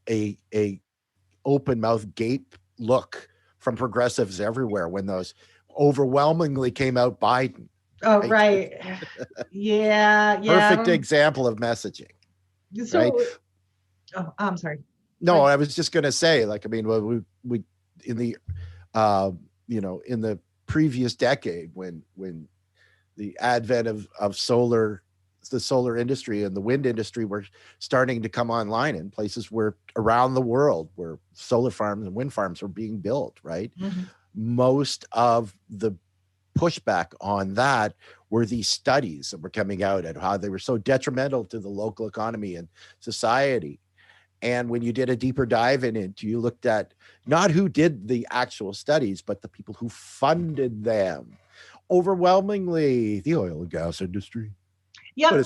a open mouth gape look from progressives everywhere when those overwhelmingly came out Biden. Oh, right. Yeah. Perfect example of messaging. So, right? Oh, I'm sorry. No, I was just going to say, we in the in the previous decade, when the advent of solar, the solar industry and the wind industry were starting to come online in places where around the world where solar farms and wind farms were being built, right? Mm-hmm. Most of the pushback on that were these studies that were coming out and how they were so detrimental to the local economy and society. And when you did a deeper dive in it, you looked at not who did the actual studies, but the people who funded them. Overwhelmingly, the oil and gas industry. Yeah,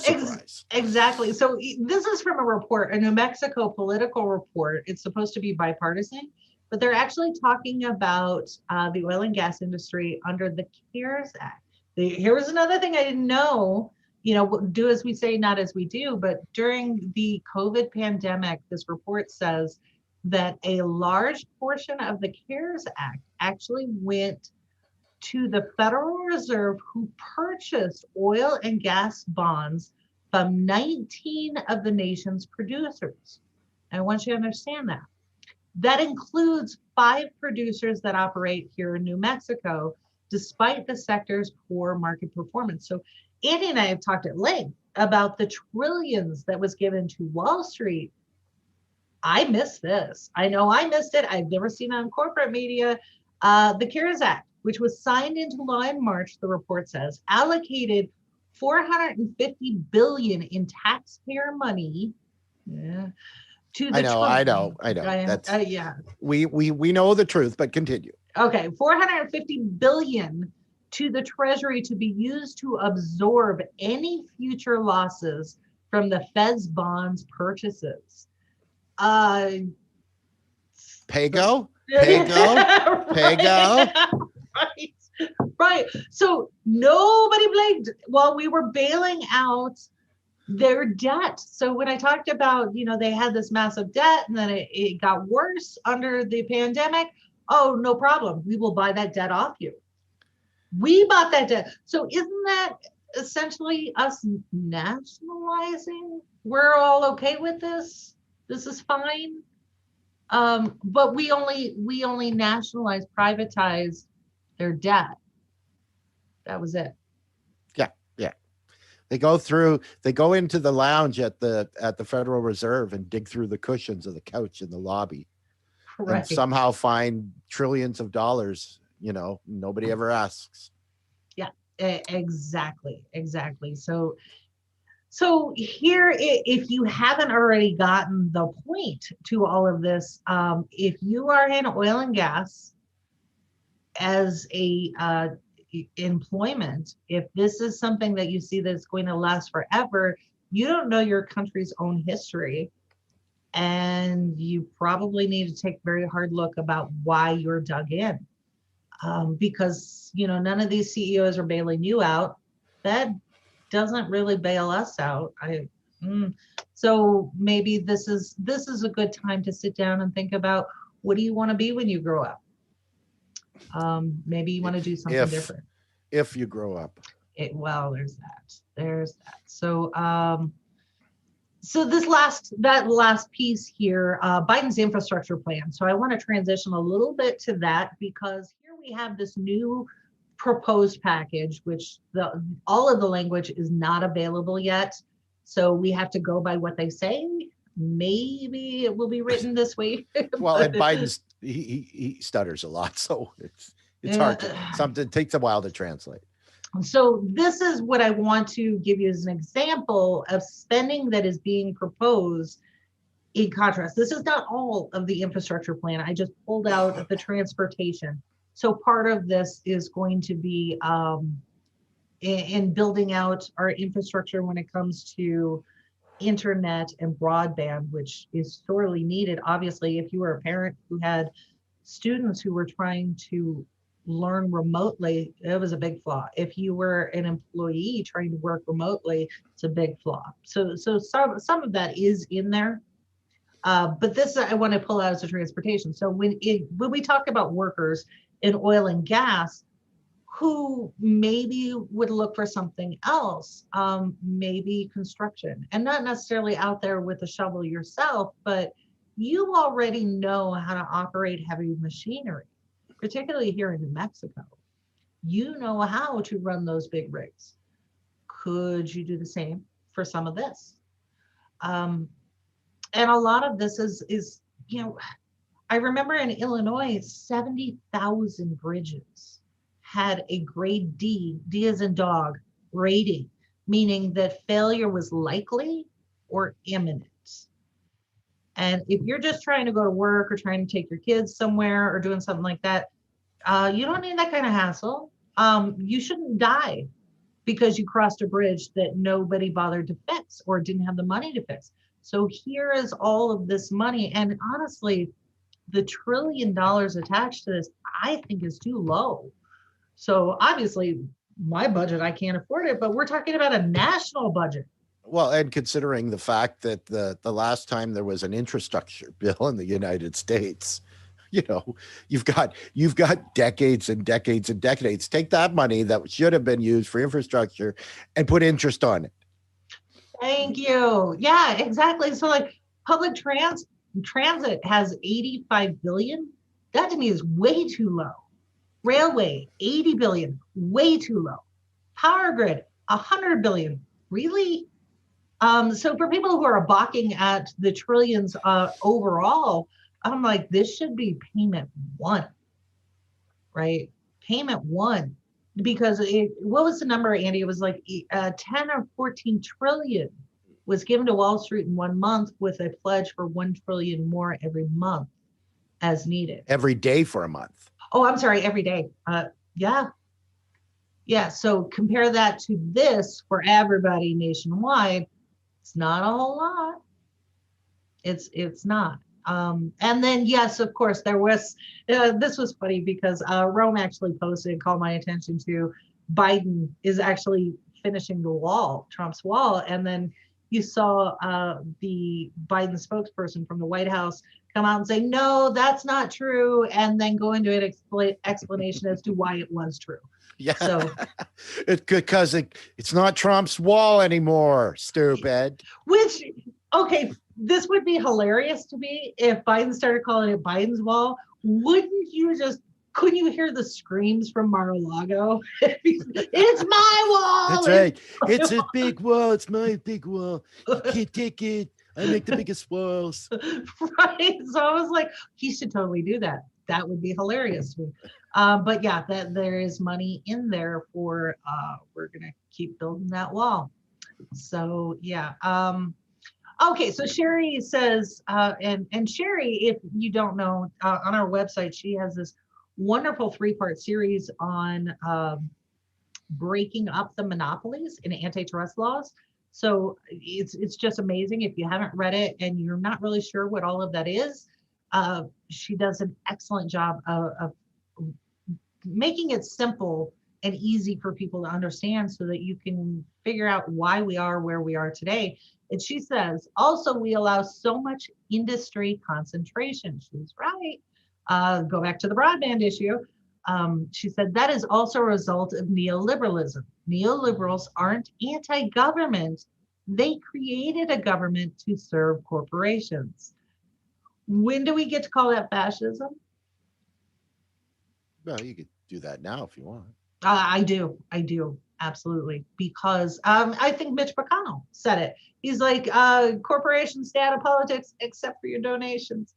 exactly. So this is from a report, a New Mexico political report. It's supposed to be bipartisan, but they're actually talking about the oil and gas industry under the CARES Act. Here was another thing I didn't know. Do as we say, not as we do. But during the COVID pandemic, this report says that a large portion of the CARES Act actually went to the Federal Reserve, who purchased oil and gas bonds from 19 of the nation's producers. And I want you to understand that. That includes 5 producers that operate here in New Mexico, despite the sector's poor market performance. So Andy and I have talked at length about the trillions that was given to Wall Street. I missed this. I know I missed it. I've never seen it on corporate media. The CARES Act, which was signed into law in March, the report says, allocated $450 billion in taxpayer money. Yeah. To the I know. We know the truth, but continue. Okay, $450 billion to the Treasury to be used to absorb any future losses from the Fed's bonds purchases. Pago? Right. Right. So nobody blamed while we were bailing out their debt. So when I talked about, they had this massive debt and then it got worse under the pandemic. Oh, no problem. We will buy that debt off you. We bought that debt. So isn't that essentially us nationalizing? We're all okay with this. This is fine. But we only nationalized, privatized their debt. That was it. Yeah, yeah. They go into the lounge at the Federal Reserve and dig through the cushions of the couch in the lobby and somehow find trillions of dollars. Nobody ever asks. Yeah, exactly. So here, if you haven't already gotten the point to all of this, if you are in oil and gas as a employment, if this is something that you see that's going to last forever, you don't know your country's own history, and you probably need to take a very hard look about why you're dug in, because none of these CEOs are bailing you out. That doesn't really bail us out. So maybe this is a good time to sit down and think about, what do you want to be when you grow up? Maybe you want to do something different. If you grow up. Well, there's that. So, so that last piece here, Biden's infrastructure plan. So I want to transition a little bit to that, because here we have this new proposed package, which all of the language is not available yet. So we have to go by what they say. Maybe it will be written this way. Well, and Biden's he stutters a lot, so it's hard something takes a while to translate. So this is what I want to give you as an example of spending that is being proposed in contrast. This is not all of the infrastructure plan. I just pulled out the transportation. So part of this is going to be in building out our infrastructure when it comes to internet and broadband, which is sorely needed. Obviously, if you were a parent who had students who were trying to learn remotely, it was a big flaw. If you were an employee trying to work remotely, it's a big flaw. So some of that is in there. But this I want to pull out as a transportation. So when we talk about workers in oil and gas who maybe would look for something else, maybe construction, and not necessarily out there with a shovel yourself, but you already know how to operate heavy machinery, particularly here in New Mexico. You know how to run those big rigs. Could you do the same for some of this? And a lot of this is I remember in Illinois, 70,000 bridges had a grade D as in dog, rating, meaning that failure was likely or imminent. And if you're just trying to go to work or trying to take your kids somewhere or doing something like that, you don't need that kind of hassle. You shouldn't die because you crossed a bridge that nobody bothered to fix or didn't have the money to fix. So here is all of this money. And honestly, the $1 trillion attached to this, I think, is too low. So obviously, my budget, I can't afford it, but we're talking about a national budget. Well, and considering the fact that the last time there was an infrastructure bill in the United States, you've got decades and decades and decades. Take that money that should have been used for infrastructure and put interest on it. Thank you. Yeah, exactly. So like public transit has 85 billion. That to me is way too low. Railway, 80 billion, way too low. Power grid, 100 billion. Really? So for people who are balking at the trillions overall, I'm like, this should be payment one, right? Payment one, because what was the number, Andy? It was like 10 or 14 trillion was given to Wall Street in 1 month with a pledge for 1 trillion more every month as needed. Every day for a month. Oh, I'm sorry, every day. Yeah. So compare that to this for everybody nationwide. It's not a whole lot. It's not. And then, yes, of course, there was, this was funny because Rome actually posted and called my attention to Biden is actually finishing the wall, Trump's wall. And then you saw the Biden spokesperson from the White House come out and say, no, that's not true. And then go into an explanation as to why it was true. Yeah. So because it's not Trump's wall anymore, stupid. which, okay, this would be hilarious to me if Biden started calling it Biden's wall. Couldn't you hear the screams from Mar-a-Lago? It's my wall. That's right. It's a big wall. It's my big wall. You can't take it. I make the biggest walls. Right. So I was like, he should totally do that. That would be hilarious. But yeah, that there is money in there for we're gonna keep building that wall. So yeah. Okay, so Sherry says, and Sherry, if you don't know, on our website, she has this wonderful 3-part series on breaking up the monopolies in antitrust laws. So it's just amazing. If you haven't read it and you're not really sure what all of that is, she does an excellent job of making it simple and easy for people to understand so that you can figure out why we are where we are today. And she says, also, we allow so much industry concentration. She's right. Go back to the broadband issue. She said, that is also a result of neoliberalism. Neoliberals aren't anti-government. They created a government to serve corporations. When do we get to call that fascism? Well, you could do that now if you want. I do, absolutely. Because I think Mitch McConnell said it. He's like, corporations stay out of politics except for your donations.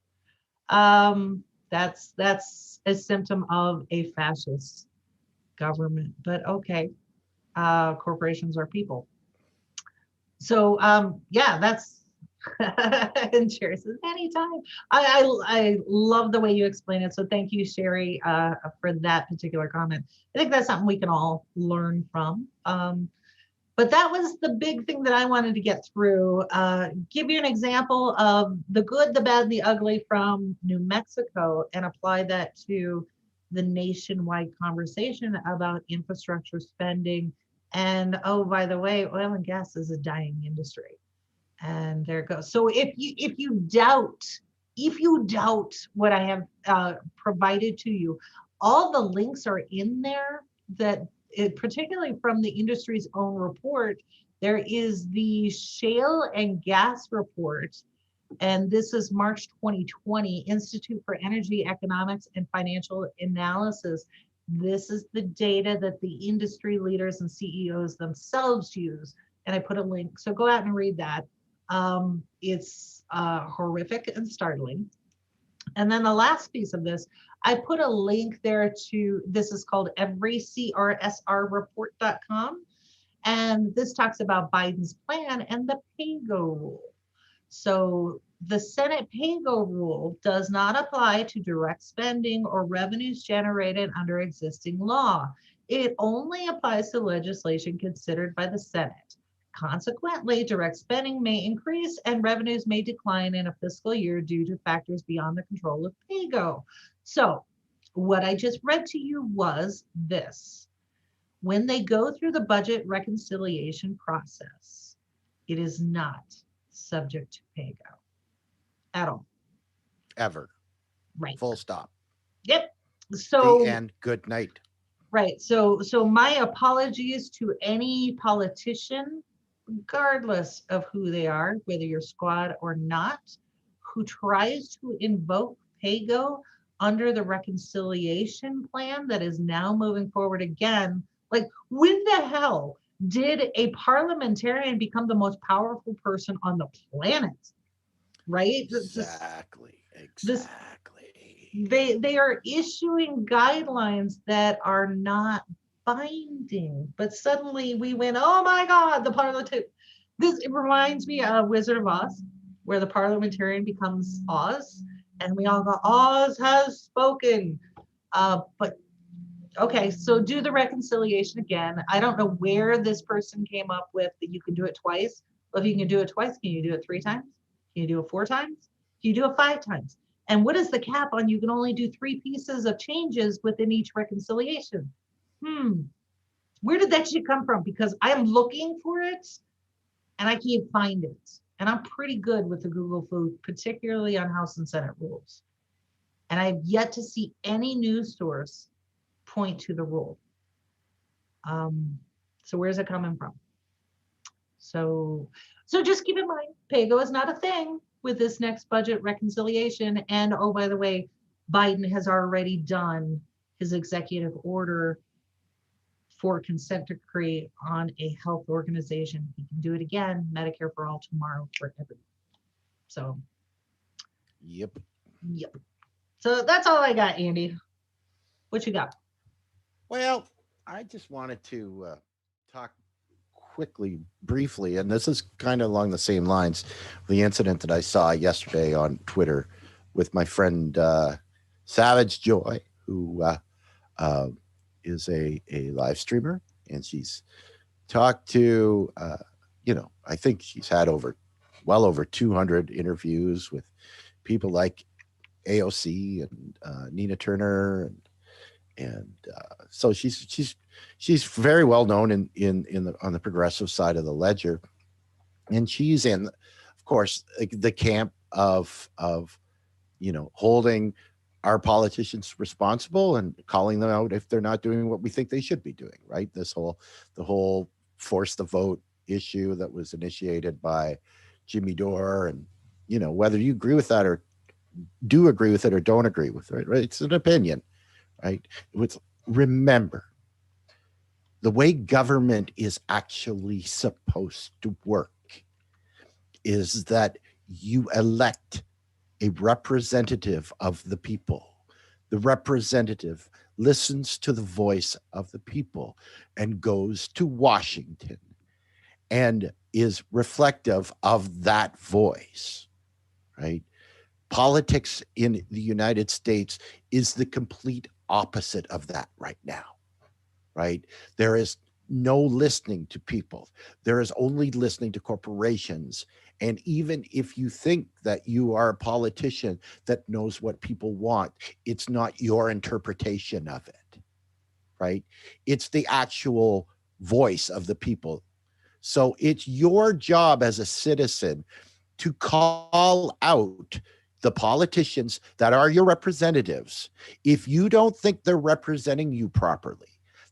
That's a symptom of a fascist government. But okay, corporations are people. So yeah, that's and Sherry says anytime. I love the way you explain it. So thank you, Sherry, for that particular comment. I think that's something we can all learn from. But that was the big thing that I wanted to get through. Give you an example of the good, the bad, and the ugly from New Mexico and apply that to the nationwide conversation about infrastructure spending. And oh, by the way, oil and gas is a dying industry. And there it goes. So if you doubt what I have provided to you, all the links are in there that particularly from the industry's own report. There is the shale and gas report, and this is March 2020, Institute for Energy Economics and Financial Analysis. This is the data that the industry leaders and CEOs themselves use. And I put a link, so go out and read that. It's horrific and startling. And then the last piece of this, I put a link there to, this is called everycrsreport.com. And this talks about Biden's plan and the pay-go rule. So the Senate pay-go rule does not apply to direct spending or revenues generated under existing law. It only applies to legislation considered by the Senate. Consequently, direct spending may increase and revenues may decline in a fiscal year due to factors beyond the control of pay-go. So what I just read to you was this. When they go through the budget reconciliation process, it is not subject to pay-go at all. Ever. Right. Full stop. Yep. So the end. Good night. Right. So my apologies to any politician, regardless of who they are, whether you're squad or not, who tries to invoke pay-go under the reconciliation plan that is now moving forward again. Like, when the hell did a parliamentarian become the most powerful person on the planet? Right? Exactly. They are issuing guidelines that are not binding, but suddenly we went, oh my God, the parliamentarian. It reminds me of Wizard of Oz, where the parliamentarian becomes Oz, and we all go, Oz has spoken. But okay, so do the reconciliation again. I don't know where this person came up with that you can do it twice. Well, if you can do it twice, can you do it 3 times? Can you do it 4 times? Do you do it 5 times? And what is the cap on you can only do 3 pieces of changes within each reconciliation? Where did that shit come from? Because I am looking for it and I can't find it. And I'm pretty good with the Google food, particularly on House and Senate rules. And I've yet to see any news source point to the rule. So where's it coming from? So just keep in mind, PAYGO is not a thing with this next budget reconciliation. And oh, by the way, Biden has already done his executive order for consent decree on a health organization. He can do it again, Medicare for all tomorrow for everyone. So, Yep. So that's all I got, Andy. What you got? Well, I just wanted to talk quickly, briefly, and this is kind of along the same lines, the incident that I saw yesterday on Twitter with my friend Savage Joy, who is a live streamer, and she's talked to, I think she's had well over 200 interviews with people like AOC and Nina Turner, and so she's very well known on the progressive side of the ledger, and she's in, of course, the camp of holding our politicians responsible and calling them out if they're not doing what we think they should be doing. Right? The whole force the vote issue that was initiated by Jimmy Dore, and whether you agree with that or do agree with it or don't agree with it, right? It's an opinion, right? Remember, the way government is actually supposed to work is that you elect a representative of the people. The representative listens to the voice of the people and goes to Washington and is reflective of that voice, right? Politics in the United States is the complete opposite of that right now, right? There is no listening to people. There is only listening to corporations. And even if you think that you are a politician that knows what people want, it's not your interpretation of it, right? It's the actual voice of the people. So it's your job as a citizen to call out the politicians that are your representatives if you don't think they're representing you properly.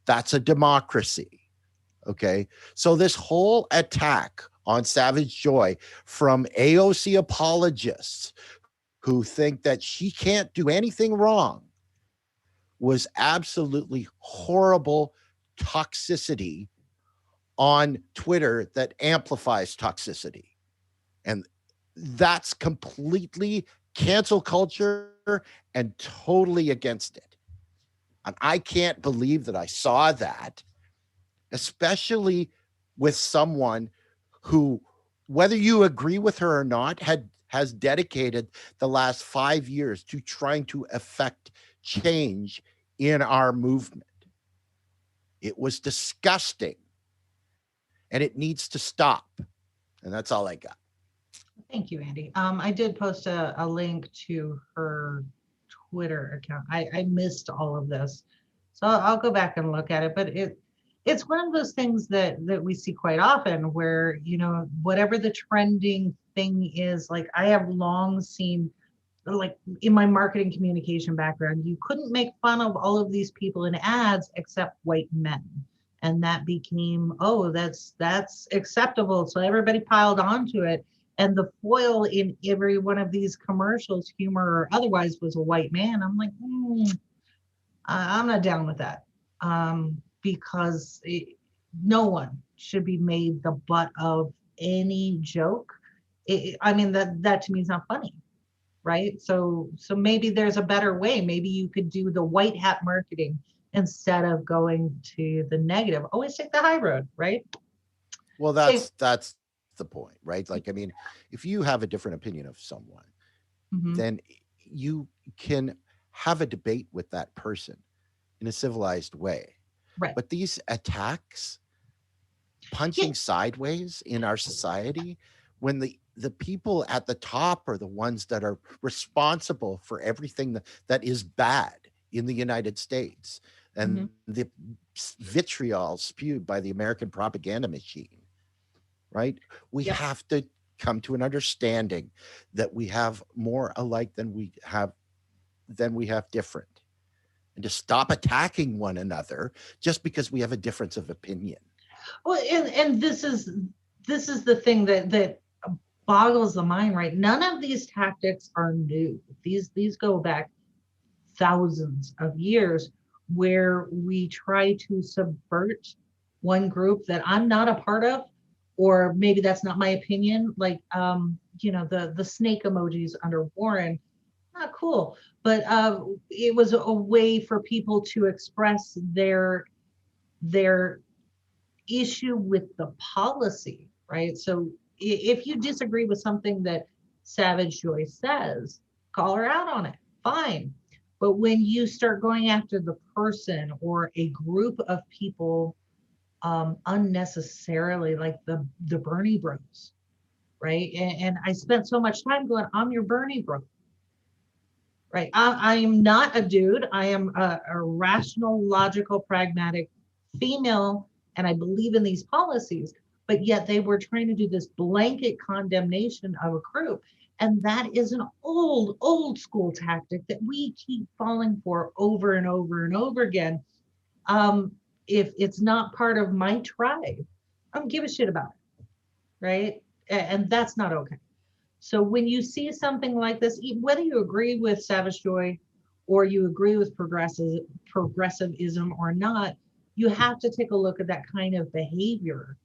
That's a democracy. Okay. So this whole attack on Savage Joy from AOC apologists who think that she can't do anything wrong was absolutely horrible toxicity on Twitter that amplifies toxicity. And that's completely cancel culture and totally against it. And I can't believe that I saw that, especially with someone who, whether you agree with her or not, has dedicated the last 5 years to trying to effect change in our movement. It was disgusting, and it needs to stop. And that's all I got. Thank you, Andy. I did post a link to her Twitter account. I missed all of this, so I'll go back and look at it. But it's one of those things that we see quite often, where whatever the trending thing is. Like, I have long seen, like, in my marketing communication background, you couldn't make fun of all of these people in ads except white men. And that became, oh, that's acceptable. So everybody piled onto it. And the foil in every one of these commercials, humor or otherwise, was a white man. I'm like, I'm not down with that. Because no one should be made the butt of any joke. That to me is not funny, right? So maybe there's a better way. Maybe you could do the white hat marketing instead of going to the negative. Always take the high road, right? Well, that's the point, right? Like, I mean, if you have a different opinion of someone, then you can have a debate with that person in a civilized way. Right. But these attacks, punching sideways in our society, when the the people at the top are the ones that are responsible for everything that is bad in the United States, and the vitriol spewed by the American propaganda machine, right? We have to come to an understanding that we have more alike than we have different, and to stop attacking one another just because we have a difference of opinion. Well, and this is the thing that boggles the mind, right? None of these tactics are new. These go back thousands of years, where we try to subvert one group that I'm not a part of, or maybe that's not my opinion. Like, the snake emojis under Warren, not cool, but it was a way for people to express their issue with the policy, right? So if you disagree with something that Savage Joy says, call her out on it, fine. But when you start going after the person or a group of people unnecessarily, like the Bernie bros, right? And I spent so much time going, I'm your Bernie bro, right? I am not a dude. I am a rational, logical, pragmatic female, and I believe in these policies. But yet they were trying to do this blanket condemnation of a group. And that is an old school tactic that we keep falling for over and over and over again. If it's not part of my tribe, I don't give a shit about it, right? And that's not okay. So when you see something like this, whether you agree with Savage Joy or you agree with progressivism or not, you have to take a look at that kind of behavior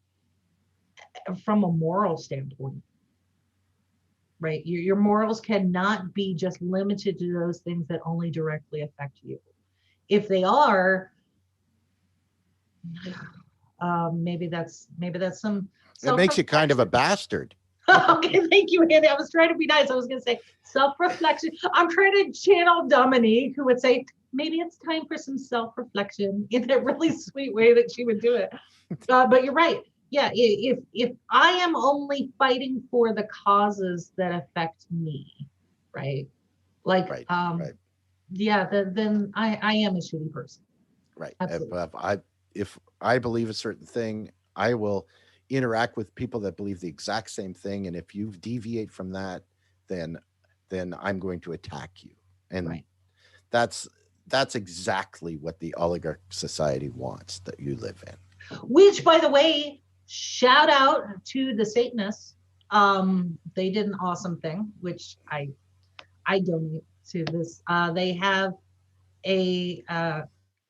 from a moral standpoint, right? Your morals cannot be just limited to those things that only directly affect you. If they are, maybe that's some. It makes you kind of a bastard. Okay, thank you, Andy. I was trying to be nice. I was going to say self-reflection. I'm trying to channel Dominique, who would say, maybe it's time for some self-reflection, in that really sweet way that she would do it. But you're right. Yeah, if I am only fighting for the causes that affect me, right? Like, right. Yeah, then I am a shitty person. Right. If I believe a certain thing, I will interact with people that believe the exact same thing, and if you deviate from that, then I'm going to attack you. And that's exactly what the oligarch society wants that you live in. Which, by the way, shout out to the Satanists. They did an awesome thing, which I donate to this. They have a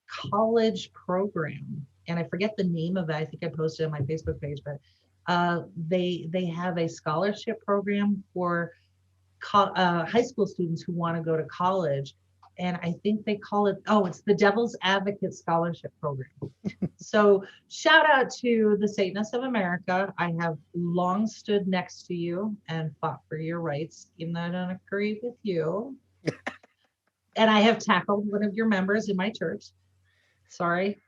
college program, and I forget the name of it. I think I posted on my Facebook page, but they have a scholarship program for high school students who want to go to college. And I think they call it, it's the Devil's Advocate Scholarship Program. So shout out to the Satanists of America. I have long stood next to you and fought for your rights, even though I don't agree with you. And I have tackled one of your members in my church. Sorry.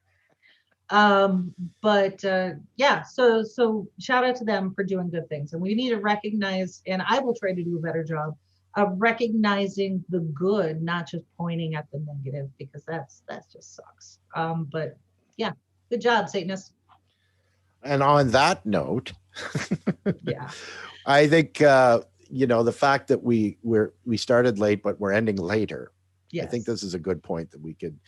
But so shout out to them for doing good things. And we need to recognize, and I will try to do a better job of recognizing the good, not just pointing at the negative, because that just sucks. But yeah, good job, Satanists. And on that note, yeah, I think the fact that we started late, but we're ending later. Yes. I think this is a good point that we could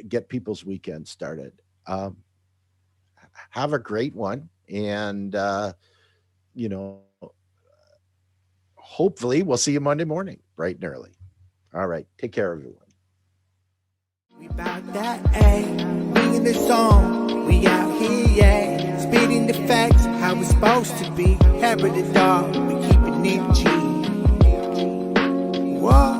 get people's weekend started. Have a great one, and hopefully we'll see you Monday morning, bright and early. All right, take care, everyone. We about that, we in the zone, we out here, spitting the facts, how it's supposed to be. Hair of the dog, we keeping it G. Whoa.